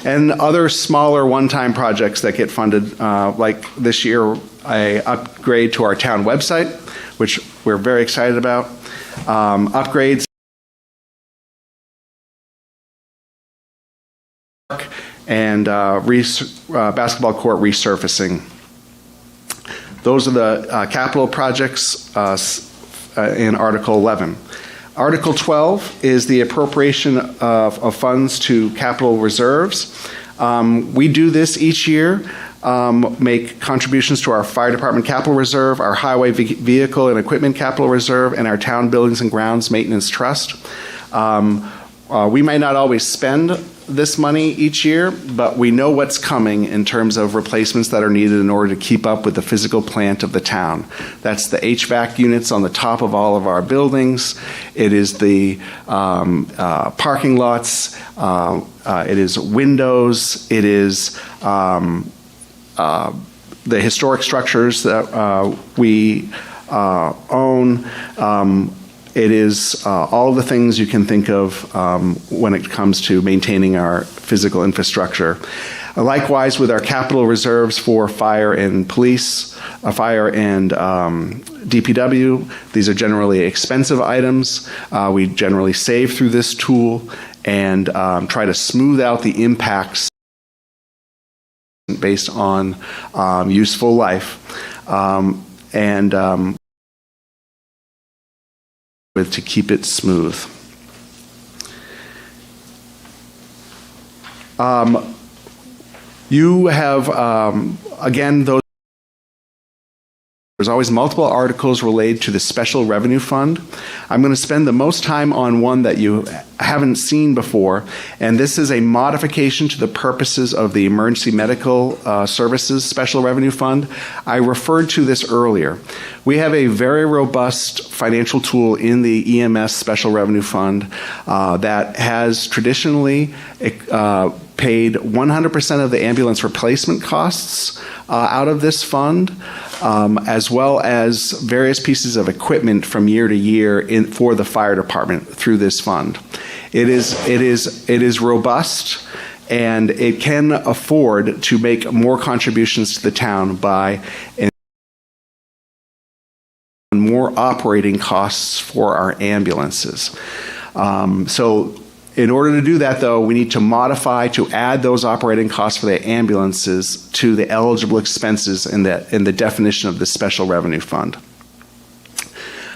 and other smaller one-time projects that get funded, like this year, an upgrade to our town website, which we're very excited about, upgrades and basketball court resurfacing. Those are the capital projects in Article 11. Article 12 is the appropriation of funds to capital reserves. We do this each year, make contributions to our fire department capital reserve, our highway vehicle and equipment capital reserve, and our town buildings and grounds maintenance trust. We may not always spend this money each year, but we know what's coming in terms of replacements that are needed in order to keep up with the physical plant of the town. That's the HVAC units on the top of all of our buildings. It is the parking lots. It is windows. It is the historic structures that we own. It is all of the things you can think of when it comes to maintaining our physical infrastructure. Likewise, with our capital reserves for fire and police, fire and DPW, these are generally expensive items. We generally save through this tool and try to smooth out the impacts based on useful life. To keep it smooth. You have, again, there's always multiple articles related to the Special Revenue Fund. I'm going to spend the most time on one that you haven't seen before, and this is a modification to the purposes of the Emergency Medical Services Special Revenue Fund. I referred to this earlier. We have a very robust financial tool in the EMS Special Revenue Fund that has traditionally paid 100% of the ambulance replacement costs out of this fund, as well as various pieces of equipment from year to year for the fire department through this fund. It is robust, and it can afford to make more contributions to the town by more operating costs for our ambulances. So in order to do that, though, we need to modify to add those operating costs for the ambulances to the eligible expenses in the definition of the Special Revenue Fund.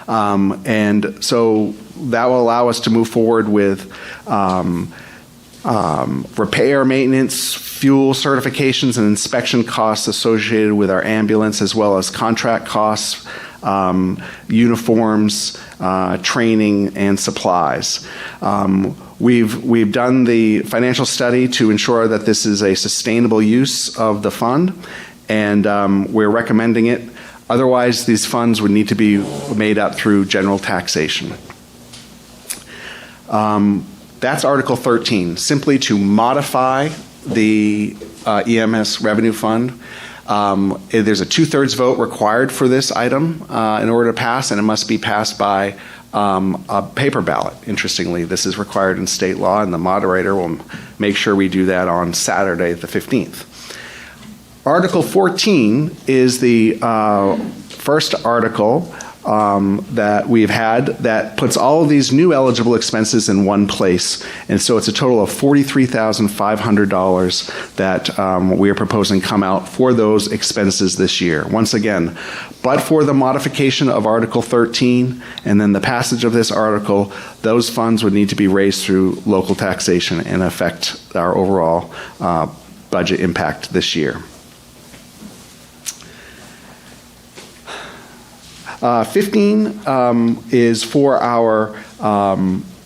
And so that will allow us to move forward with repair, maintenance, fuel certifications, and inspection costs associated with our ambulance, as well as contract costs, uniforms, training, and supplies. We've done the financial study to ensure that this is a sustainable use of the fund, and we're recommending it. Otherwise, these funds would need to be made up through general taxation. That's Article 13, simply to modify the EMS revenue fund. There's a 2/3 vote required for this item in order to pass, and it must be passed by a paper ballot. Interestingly, this is required in state law, and the moderator will make sure we do that on Saturday, the 15th. Article 14 is the first article that we've had that puts all of these new eligible expenses in one place. And so it's a total of $43,500 that we are proposing come out for those expenses this year. Once again, but for the modification of Article 13 and then the passage of this article, those funds would need to be raised through local taxation and affect our overall budget impact this year. 15 is for our,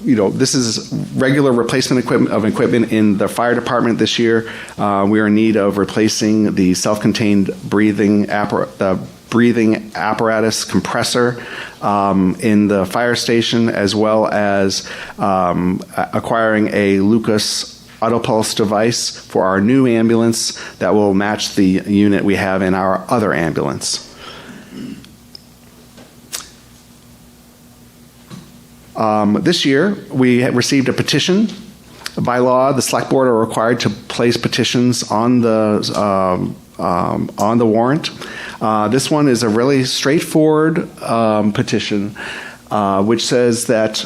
this is regular replacement equipment in the fire department this year. We are in need of replacing the self-contained breathing apparatus compressor in the fire station, as well as acquiring a Lucas Autopulse device for our new ambulance that will match the unit we have in our other ambulance. This year, we received a petition. By law, the select board are required to place petitions on the warrant. This one is a really straightforward petition, which says that,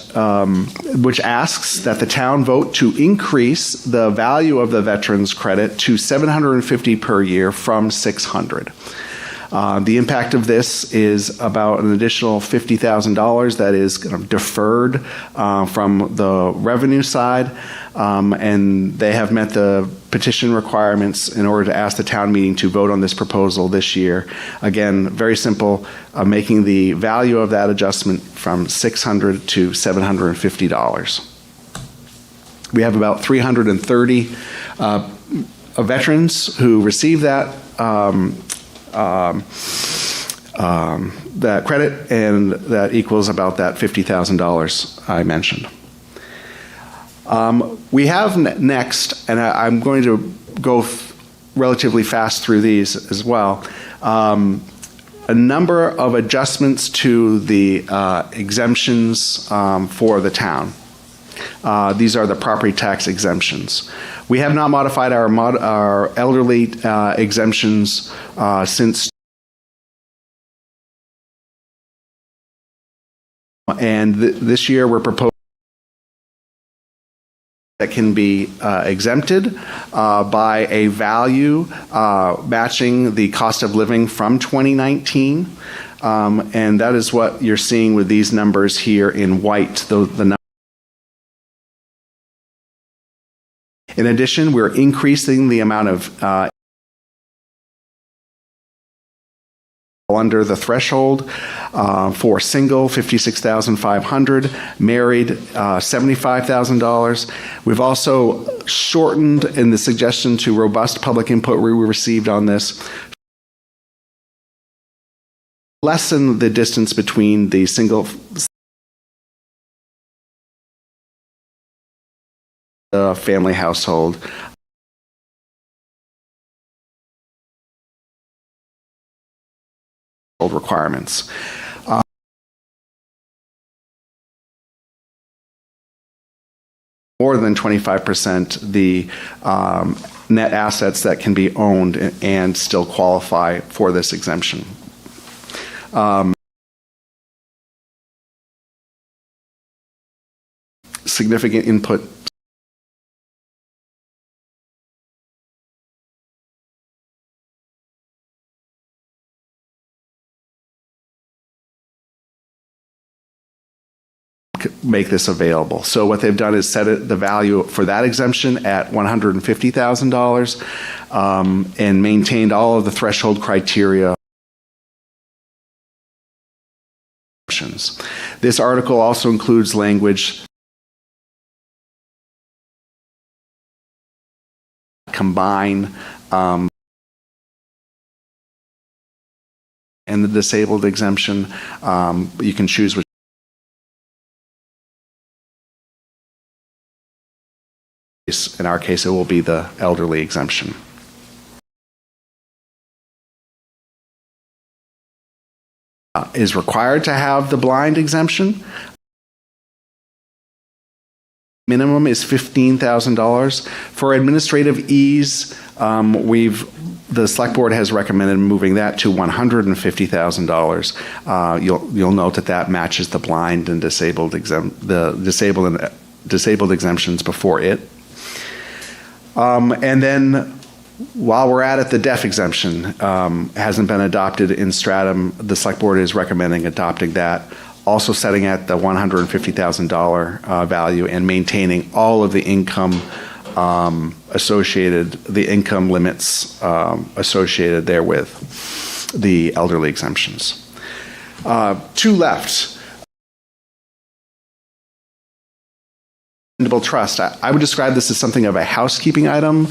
which asks that the town vote to increase the value of the veterans credit to $750 per year from $600. The impact of this is about an additional $50,000 that is kind of deferred from the revenue side, and they have met the petition requirements in order to ask the town meeting to vote on this proposal this year. Again, very simple, making the value of that adjustment from $600 to $750. We have about 330 veterans who receive that that credit, and that equals about that $50,000 I mentioned. We have next, and I'm going to go relatively fast through these as well, a number of adjustments to the exemptions for the town. These are the property tax exemptions. We have not modified our elderly exemptions since, and this year we're proposing that can be exempted by a value matching the cost of living from 2019. And that is what you're seeing with these numbers here in white. In addition, we're increasing the amount of under the threshold for single, $56,500, married, $75,000. We've also shortened, in the suggestion to robust public input we received on this, lessen the distance between the single family household. Requirements. More than 25% the net assets that can be owned and still qualify for this exemption. Significant input. Make this available. So what they've done is set the value for that exemption at $150,000 and maintained all of the threshold criteria. This article also includes language combine and the disabled exemption. You can choose which. In our case, it will be the elderly exemption. Is required to have the blind exemption. Minimum is $15,000. For administrative ease, the select board has recommended moving that to $150,000. You'll note that matches the blind and disabled disabled exemptions before it. And then, while we're at it, the deaf exemption hasn't been adopted in Stratham. The select board is recommending adopting that, also setting at the $150,000 value and maintaining all of the income the income limits associated therewith, the elderly exemptions. Two left. Trust. I would describe this as something of a housekeeping item.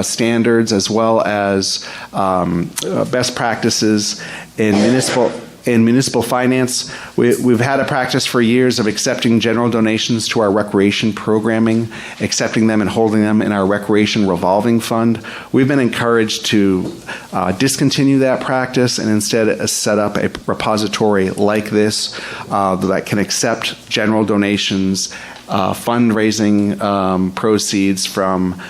Standards as well as best practices in municipal finance. We've had a practice for years of accepting general donations to our recreation programming, accepting them and holding them in our recreation revolving fund. We've been encouraged to discontinue that practice and instead set up a repository like this that can accept general donations, fundraising proceeds from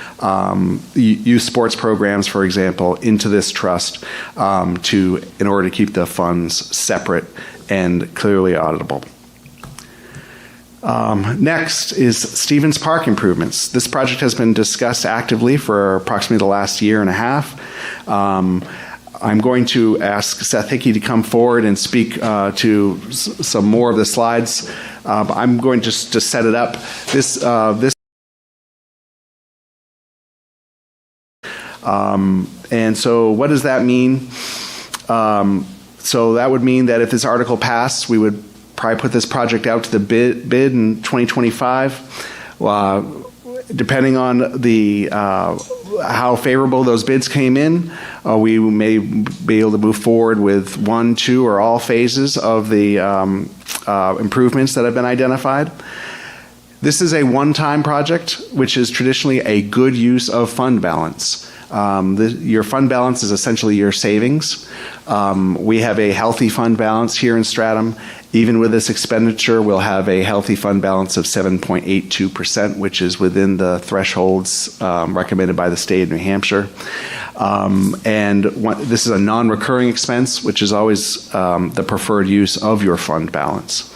youth sports programs, for example, into this trust in order to keep the funds separate and clearly auditable. Next is Stevens Park improvements. This project has been discussed actively for approximately the last year and a half. I'm going to ask Seth Hickey to come forward and speak to some more of the slides. I'm going to just set it up. This and so what does that mean? So that would mean that if this article passed, we would probably put this project out to the bid in 2025. Depending on the how favorable those bids came in, we may be able to move forward with 1, 2, or all phases of the improvements that have been identified. This is a one-time project, which is traditionally a good use of fund balance. Your fund balance is essentially your savings. We have a healthy fund balance here in Stratham. Even with this expenditure, we'll have a healthy fund balance of 7.82%, which is within the thresholds recommended by the state of New Hampshire. This is a non-recurring expense, which is always the preferred use of your fund balance.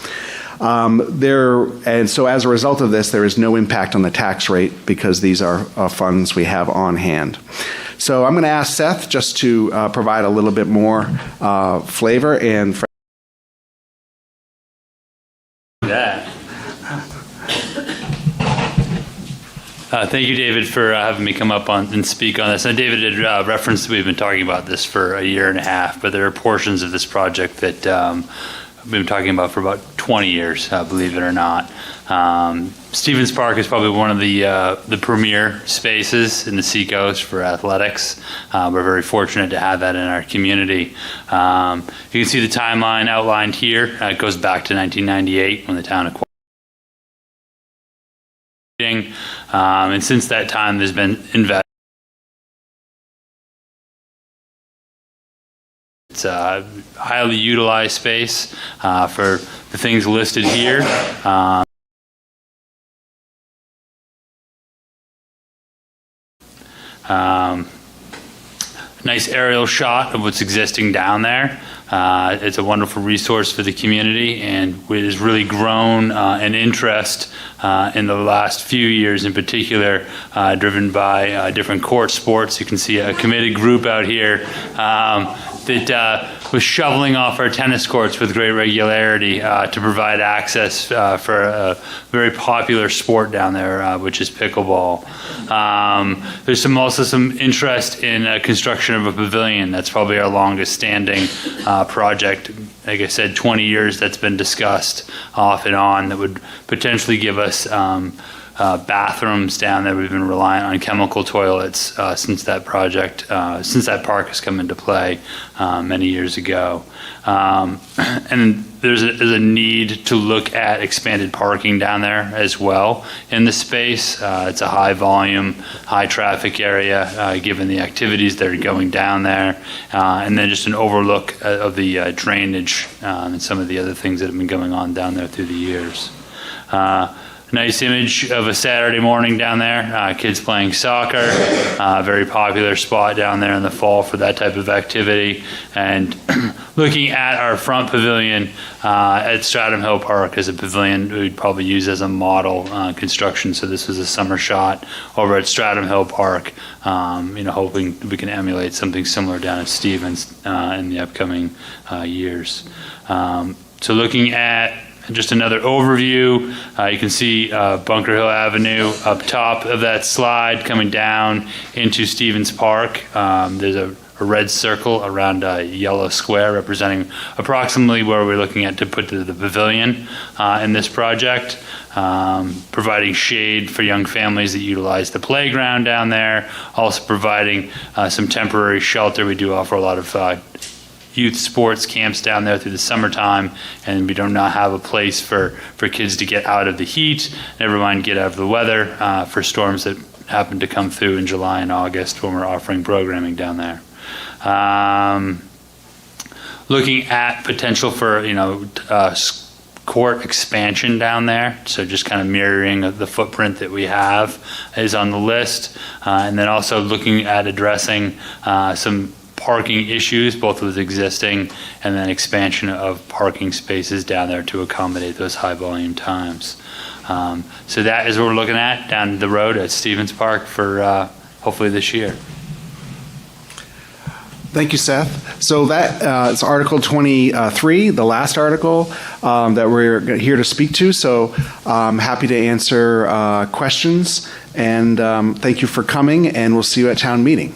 So as a result of this, there is no impact on the tax rate because these are funds we have on hand. So I'm going to ask Seth just to provide a little bit more flavor and Thank you, David, for having me come up and speak on this. And David had referenced we've been talking about this for a year and a half, but there are portions of this project that we've been talking about for about 20 years, believe it or not. Stevens Park is probably one of the premier spaces in the Seacoast for athletics. We're very fortunate to have that in our community. You can see the timeline outlined here. It goes back to 1998 when the town acquired. And since that time, there's been investment. It's a highly utilized space for the things listed here. Nice aerial shot of what's existing down there. It's a wonderful resource for the community, and it has really grown in interest in the last few years, in particular, driven by different court sports. You can see a committed group out here that was shoveling off our tennis courts with great regularity to provide access for a very popular sport down there, which is pickleball. There's also some interest in construction of a pavilion. That's probably our longest standing project. Like I said, 20 years that's been discussed off and on that would potentially give us bathrooms down there. We've been relying on chemical toilets since that project, since that park has come into play many years ago. And there's a need to look at expanded parking down there as well in the space. It's a high volume, high traffic area given the activities that are going down there. And then just an overlook of the drainage and some of the other things that have been going on down there through the years. Nice image of a Saturday morning down there, kids playing soccer, very popular spot down there in the fall for that type of activity. And looking at our front pavilion at Stratham Hill Park as a pavilion we'd probably use as a model construction. So this was a summer shot over at Stratham Hill Park, hoping we can emulate something similar down at Stevens in the upcoming years. So looking at just another overview, you can see Bunker Hill Avenue up top of that slide coming down into Stevens Park. There's a red circle around a yellow square representing approximately where we're looking at to put the pavilion in this project, providing shade for young families that utilize the playground down there, also providing some temporary shelter. We do offer a lot of youth sports camps down there through the summertime, and we do not have a place for kids to get out of the heat, never mind get out of the weather for storms that happen to come through in July and August when we're offering programming down there. Looking at potential for court expansion down there, so just kind of mirroring the footprint that we have is on the list, and then also looking at addressing some parking issues, both with existing and then expansion of parking spaces down there to accommodate those high volume times. So that is what we're looking at down the road at Stevens Park for hopefully this year. Thank you, Seth. So that is Article 23, the last article that we're here to speak to. So I'm happy to answer questions, and thank you for coming, and we'll see you at town meeting.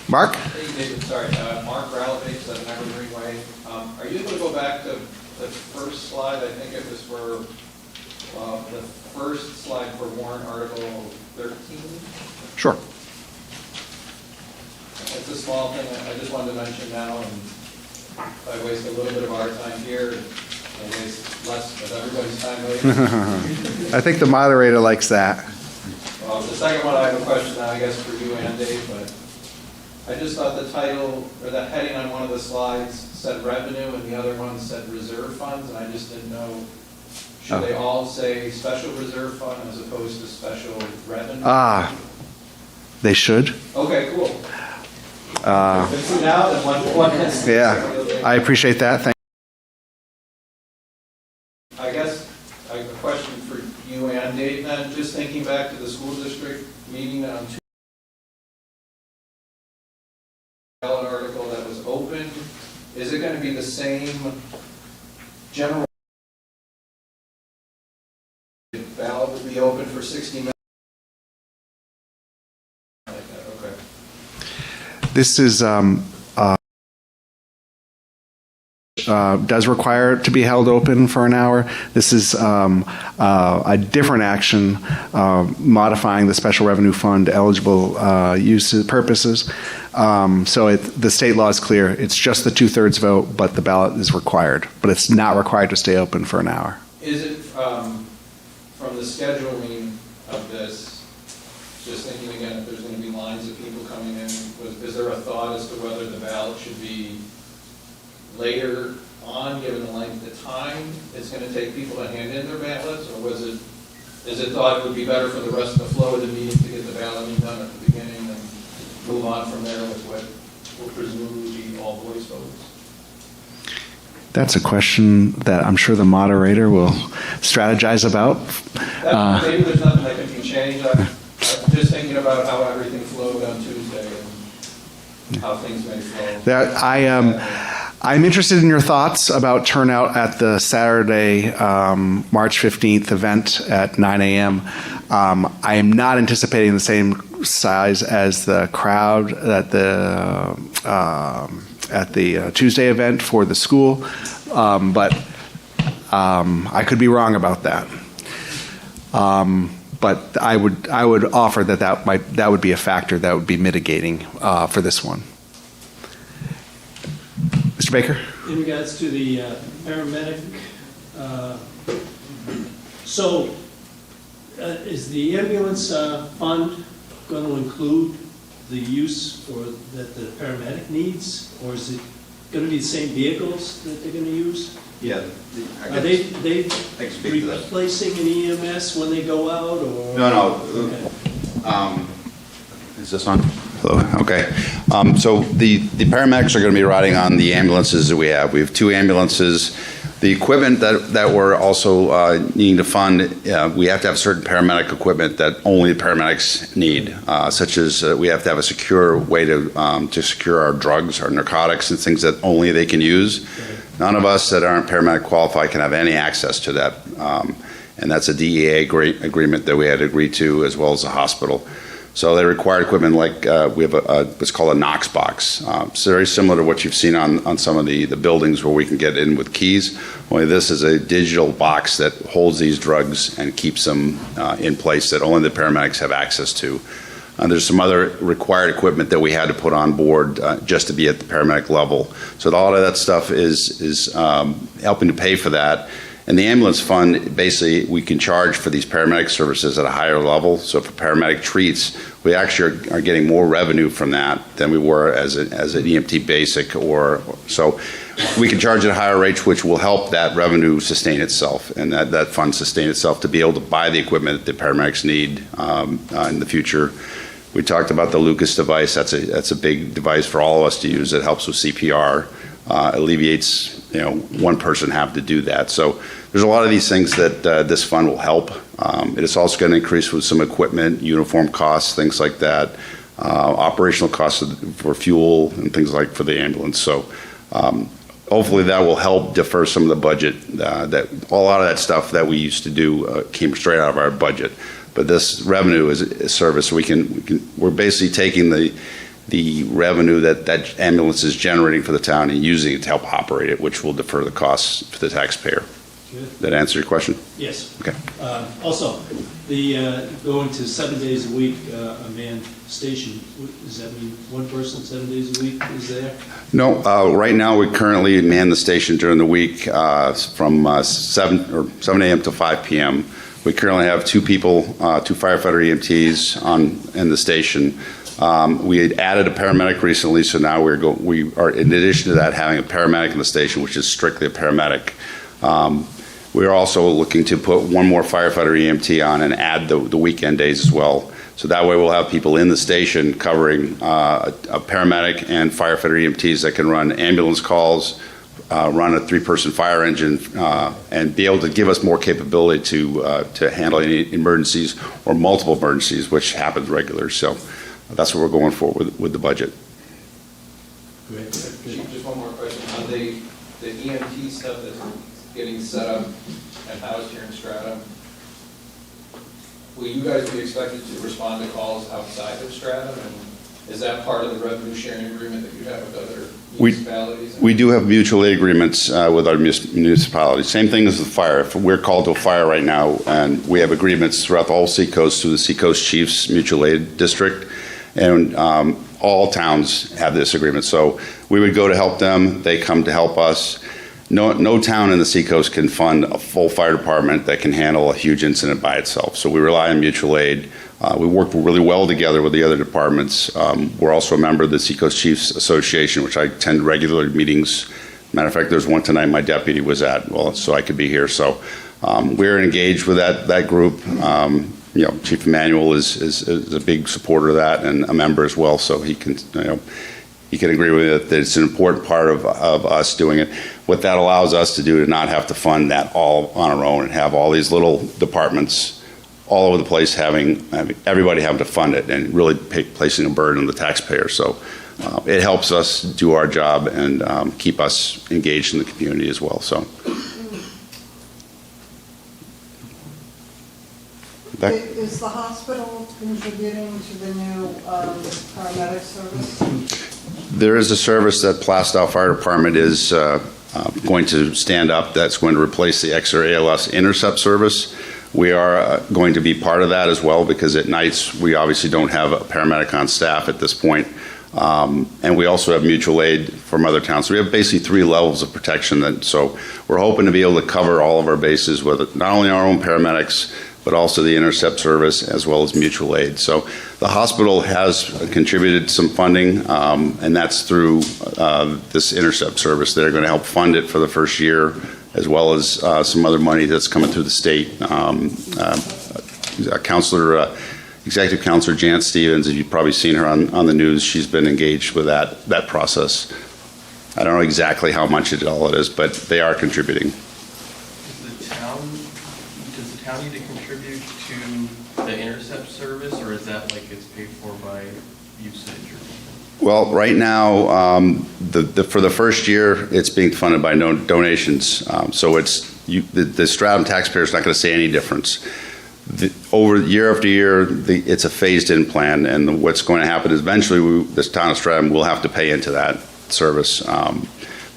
Mark? Hey, David, sorry. Mark Rallovich at Never Greenway. Are you able to go back to the first slide? I think it was for the first slide for warrant Article 13. Sure. It's a small thing I just wanted to mention now, and if I waste a little bit of our time here, I waste less of everybody's time later. I think the moderator likes that. Well, the second one, I have a question, I guess, for you and Dave, but I just thought the title, or the heading on one of the slides said revenue, and the other one said reserve funds, and I just didn't know, should they all say special reserve fund as opposed to special revenue? They should. Okay, cool. Now, then one Yeah, I appreciate that. Thank I guess I have a question for you and Dave then, just thinking back to the school district meeting on Tuesday, ballot article that was open, is it going to be the same general ballot will be open for 60 minutes? Like that, okay. This is does require it to be held open for an hour. This is a different action modifying the special revenue fund eligible uses purposes. So the state law is clear. It's just the 2/3 vote, but the ballot is required. But it's not required to stay open for an hour. Is it from the scheduling of this, just thinking again, if there's going to be lines of people coming in, is there a thought as to whether the ballot should be later on, given the length of time it's going to take people to hand in their ballots, or is it thought it would be better for the rest of the flow of the meeting to get the balloting done at the beginning and move on from there with what will presumably be all voice votes? That's a question that I'm sure the moderator will strategize about. Maybe there's nothing that can be changed. I'm just thinking about how everything flowed on Tuesday and how things may flow. I'm interested in your thoughts about turnout at the Saturday, March 15th event at 9 a.m. I am not anticipating the same size as the crowd at the Tuesday event for the school, but I could be wrong about that. But I would offer that would be a factor that would be mitigating for this one. Mr. Baker? In regards to the paramedic, is the ambulance fund going to include the use that the paramedic needs, or is it going to be the same vehicles that they're going to use? Yeah. Are they replacing an EMS when they go out, or? No. Okay. Is this on? Hello. Okay. So the paramedics are going to be riding on the ambulances that we have. We have 2 ambulances. The equipment that we're also needing to fund, we have to have certain paramedic equipment that only the paramedics need, such as we have to have a secure way to secure our drugs, our narcotics, and things that only they can use. None of us that aren't paramedic qualified can have any access to that, and that's a DEA agreement that we had agreed to, as well as the hospital. So they require equipment like we have what's called a Knox box. It's very similar to what you've seen on some of the buildings where we can get in with keys. Only this is a digital box that holds these drugs and keeps them in place that only the paramedics have access to. There's some other required equipment that we had to put on board just to be at the paramedic level. So all of that stuff is helping to pay for that. And the ambulance fund, basically, we can charge for these paramedic services at a higher level. So for paramedic treats, we actually are getting more revenue from that than we were as an EMT basic. So we can charge at a higher rate, which will help that revenue sustain itself and that fund sustain itself to be able to buy the equipment that the paramedics need in the future. We talked about the Lucas device. That's a big device for all of us to use. It helps with CPR, alleviates, one person have to do that. So there's a lot of these things that this fund will help. It is also going to increase with some equipment, uniform costs, things like that, operational costs for fuel and things like for the ambulance. So hopefully that will help defer some of the budget. That a lot of that stuff that we used to do came straight out of our budget. But this revenue is a service. We're basically taking the revenue that ambulance is generating for the town and using it to help operate it, which will defer the costs for the taxpayer. Good. That answer your question? Yes. Okay. Also, the going to 7 days a week, a manned station, does that mean one person 7 days a week is there? No, right now we currently man the station during the week from 7 a.m. to 5 p.m. We currently have two people, two firefighter EMTs in the station. We had added a paramedic recently, so now we are in addition to that having a paramedic in the station, which is strictly a paramedic. We are also looking to put one more firefighter EMT on and add the weekend days as well. So that way we'll have people in the station covering a paramedic and firefighter EMTs that can run ambulance calls, run a 3-person fire engine, and be able to give us more capability to handle any emergencies or multiple emergencies, which happens regularly. So that's what we're going for with the budget. Great. Chief, just one more question. On the EMT stuff that's getting set up and housed here in Stratham, will you guys be expected to respond to calls outside of Stratham? And is that part of the revenue sharing agreement that you have with other municipalities? We do have mutual aid agreements with our municipalities. Same thing as the fire. If we're called to a fire right now, and we have agreements throughout the whole Seacoast through the Seacoast Chiefs Mutual Aid District, and all towns have this agreement. So we would go to help them. They come to help us. No town in the Seacoast can fund a full fire department that can handle a huge incident by itself. So we rely on mutual aid. We work really well together with the other departments. We're also a member of the Seacoast Chiefs Association, which I attend regular meetings. Matter of fact, there's one tonight my deputy was at, so I could be here. So we're engaged with that group. Chief Emanuel is a big supporter of that and a member as well. So he can agree with it that it's an important part of us doing it. What that allows us to do to not have to fund that all on our own and have all these little departments all over the place having everybody having to fund it and really placing a burden on the taxpayer. So it helps us do our job and keep us engaged in the community as well. So. Is the hospital contributing to the new paramedic service? There is a service that Plastow Fire Department is going to stand up that's going to replace the Exeter ALS intercept service. We are going to be part of that as well because at nights we obviously don't have a paramedic on staff at this point. And we also have mutual aid from other towns. So we have basically 3 levels of protection. So we're hoping to be able to cover all of our bases with not only our own paramedics, but also the intercept service as well as mutual aid. So the hospital has contributed some funding, and that's through this intercept service. They're going to help fund it for the first year, as well as some other money that's coming through the state. Executive Counselor Jan Stevens, you've probably seen her on the news, she's been engaged with that process. I don't know exactly how much it is, but they are contributing. Does the town need to contribute to the intercept service, or is that like it's paid for by usage or something? Well, right now, for the first year, it's being funded by donations. So the Stratham taxpayer is not going to see any difference. Over year after year, it's a phased-in plan, and what's going to happen is eventually this town of Stratham will have to pay into that service.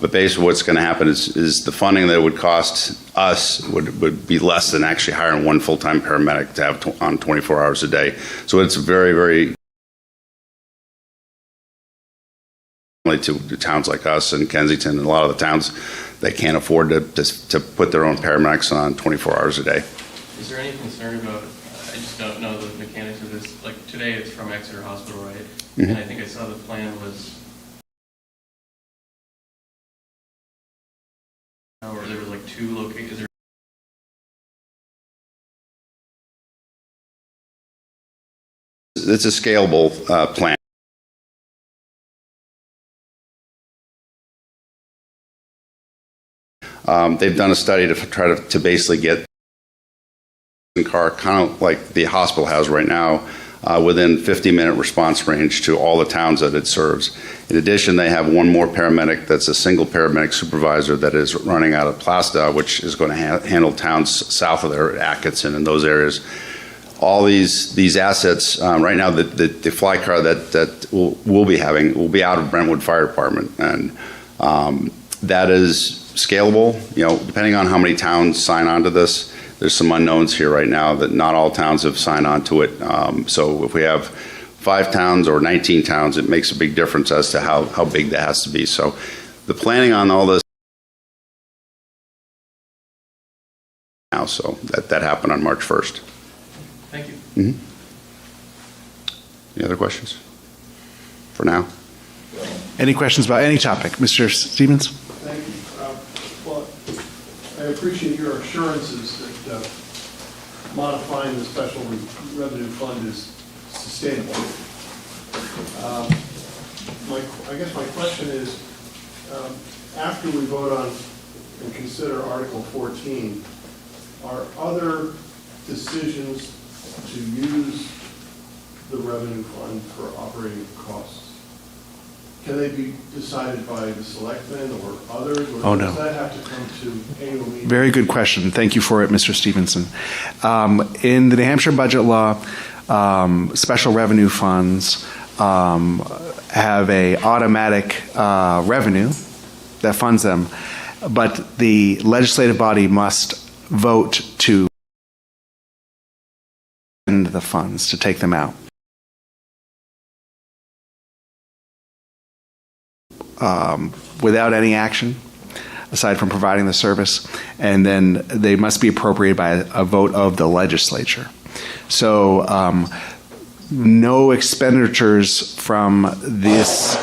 But basically what's going to happen is the funding that it would cost us would be less than actually hiring one full-time paramedic to have on 24 hours a day. So it's very, very to towns like us and Kensington and a lot of the towns that can't afford to put their own paramedics on 24 hours a day. Is there any concern about, I just don't know the mechanics of this, like today it's from Exeter Hospital, right? Mm-hmm. And I think I saw the plan was, or there was like 2 locations. It's a scalable plan. They've done a study to try to basically get a car, kind of like the hospital has right now, within 50-minute response range to all the towns that it serves. In addition, they have one more paramedic that's a single paramedic supervisor that is running out of Plasta, which is going to handle towns south of there, Atkinson and those areas. All these assets, right now, the fly car that we'll be having will be out of Brentwood Fire Department, and that is scalable. You know, depending on how many towns sign on to this, there's some unknowns here right now that not all towns have signed on to it. So if we have 5 towns or 19 towns, it makes a big difference as to how big that has to be. So the planning on all this now, so that happened on March 1st. Thank you. Mm-hmm. Any other questions for now? Any questions about any topic? Mr. Stevens? Thank you. Well, I appreciate your assurances that modifying the special revenue fund is sustainable. I guess my question is, after we vote on and consider Article 14, are other decisions to use the revenue fund for operating costs, can they be decided by the selectmen or others? Or Oh, no. does that have to come to annual meeting? Very good question. Thank you for it, Mr. Stevenson. In the New Hampshire budget law, special revenue funds have a automatic revenue that funds them, but the legislative body must vote to end the funds, to take them out. Without any action, aside from providing the service, and then they must be appropriated by a vote of the legislature. So no expenditures from this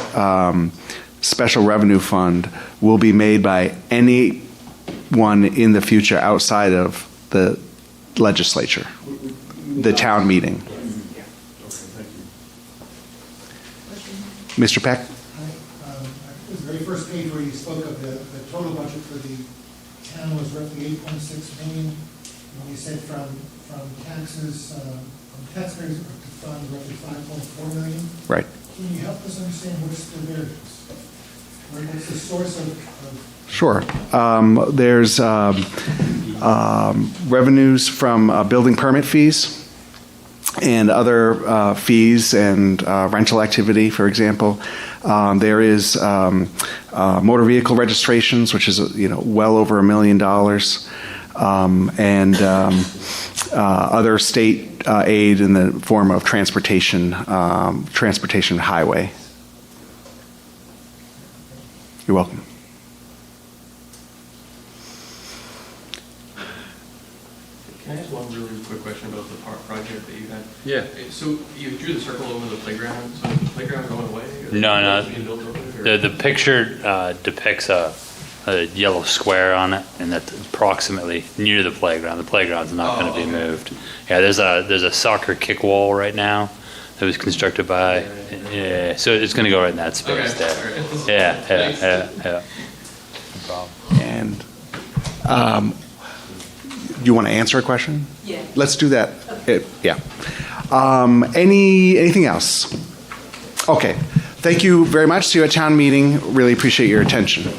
special revenue fund will be made by anyone in the future outside of the legislature, the town meeting. Mr. Peck? The very first page where you spoke of the total budget for the town was roughly 8.6 million. And you said from taxes, from taxpayers to fund roughly 5.4 million. Right. Can you help us understand what's the variance? What's the source of Sure. There's revenues from building permit fees and other fees and rental activity, for example. There is motor vehicle registrations, which is well over $1 million, and other state aid in the form of transportation highway. You're welcome. Can I ask one really quick question about the park project that you had? Yeah. So you drew the circle over the playground, so is the playground going away? Or No. is it being built over it, or- The picture depicts a yellow square on it, and that's approximately near the playground. The playground's not going to be moved. Yeah, there's a soccer kick wall right now that was constructed by. Yeah, so it's going to go right in that space there. Yeah. No problem. And you want to answer a question? Yeah. Let's do that. Yeah. Anything else? Okay. Thank you very much. See you at town meeting. Really appreciate your attention.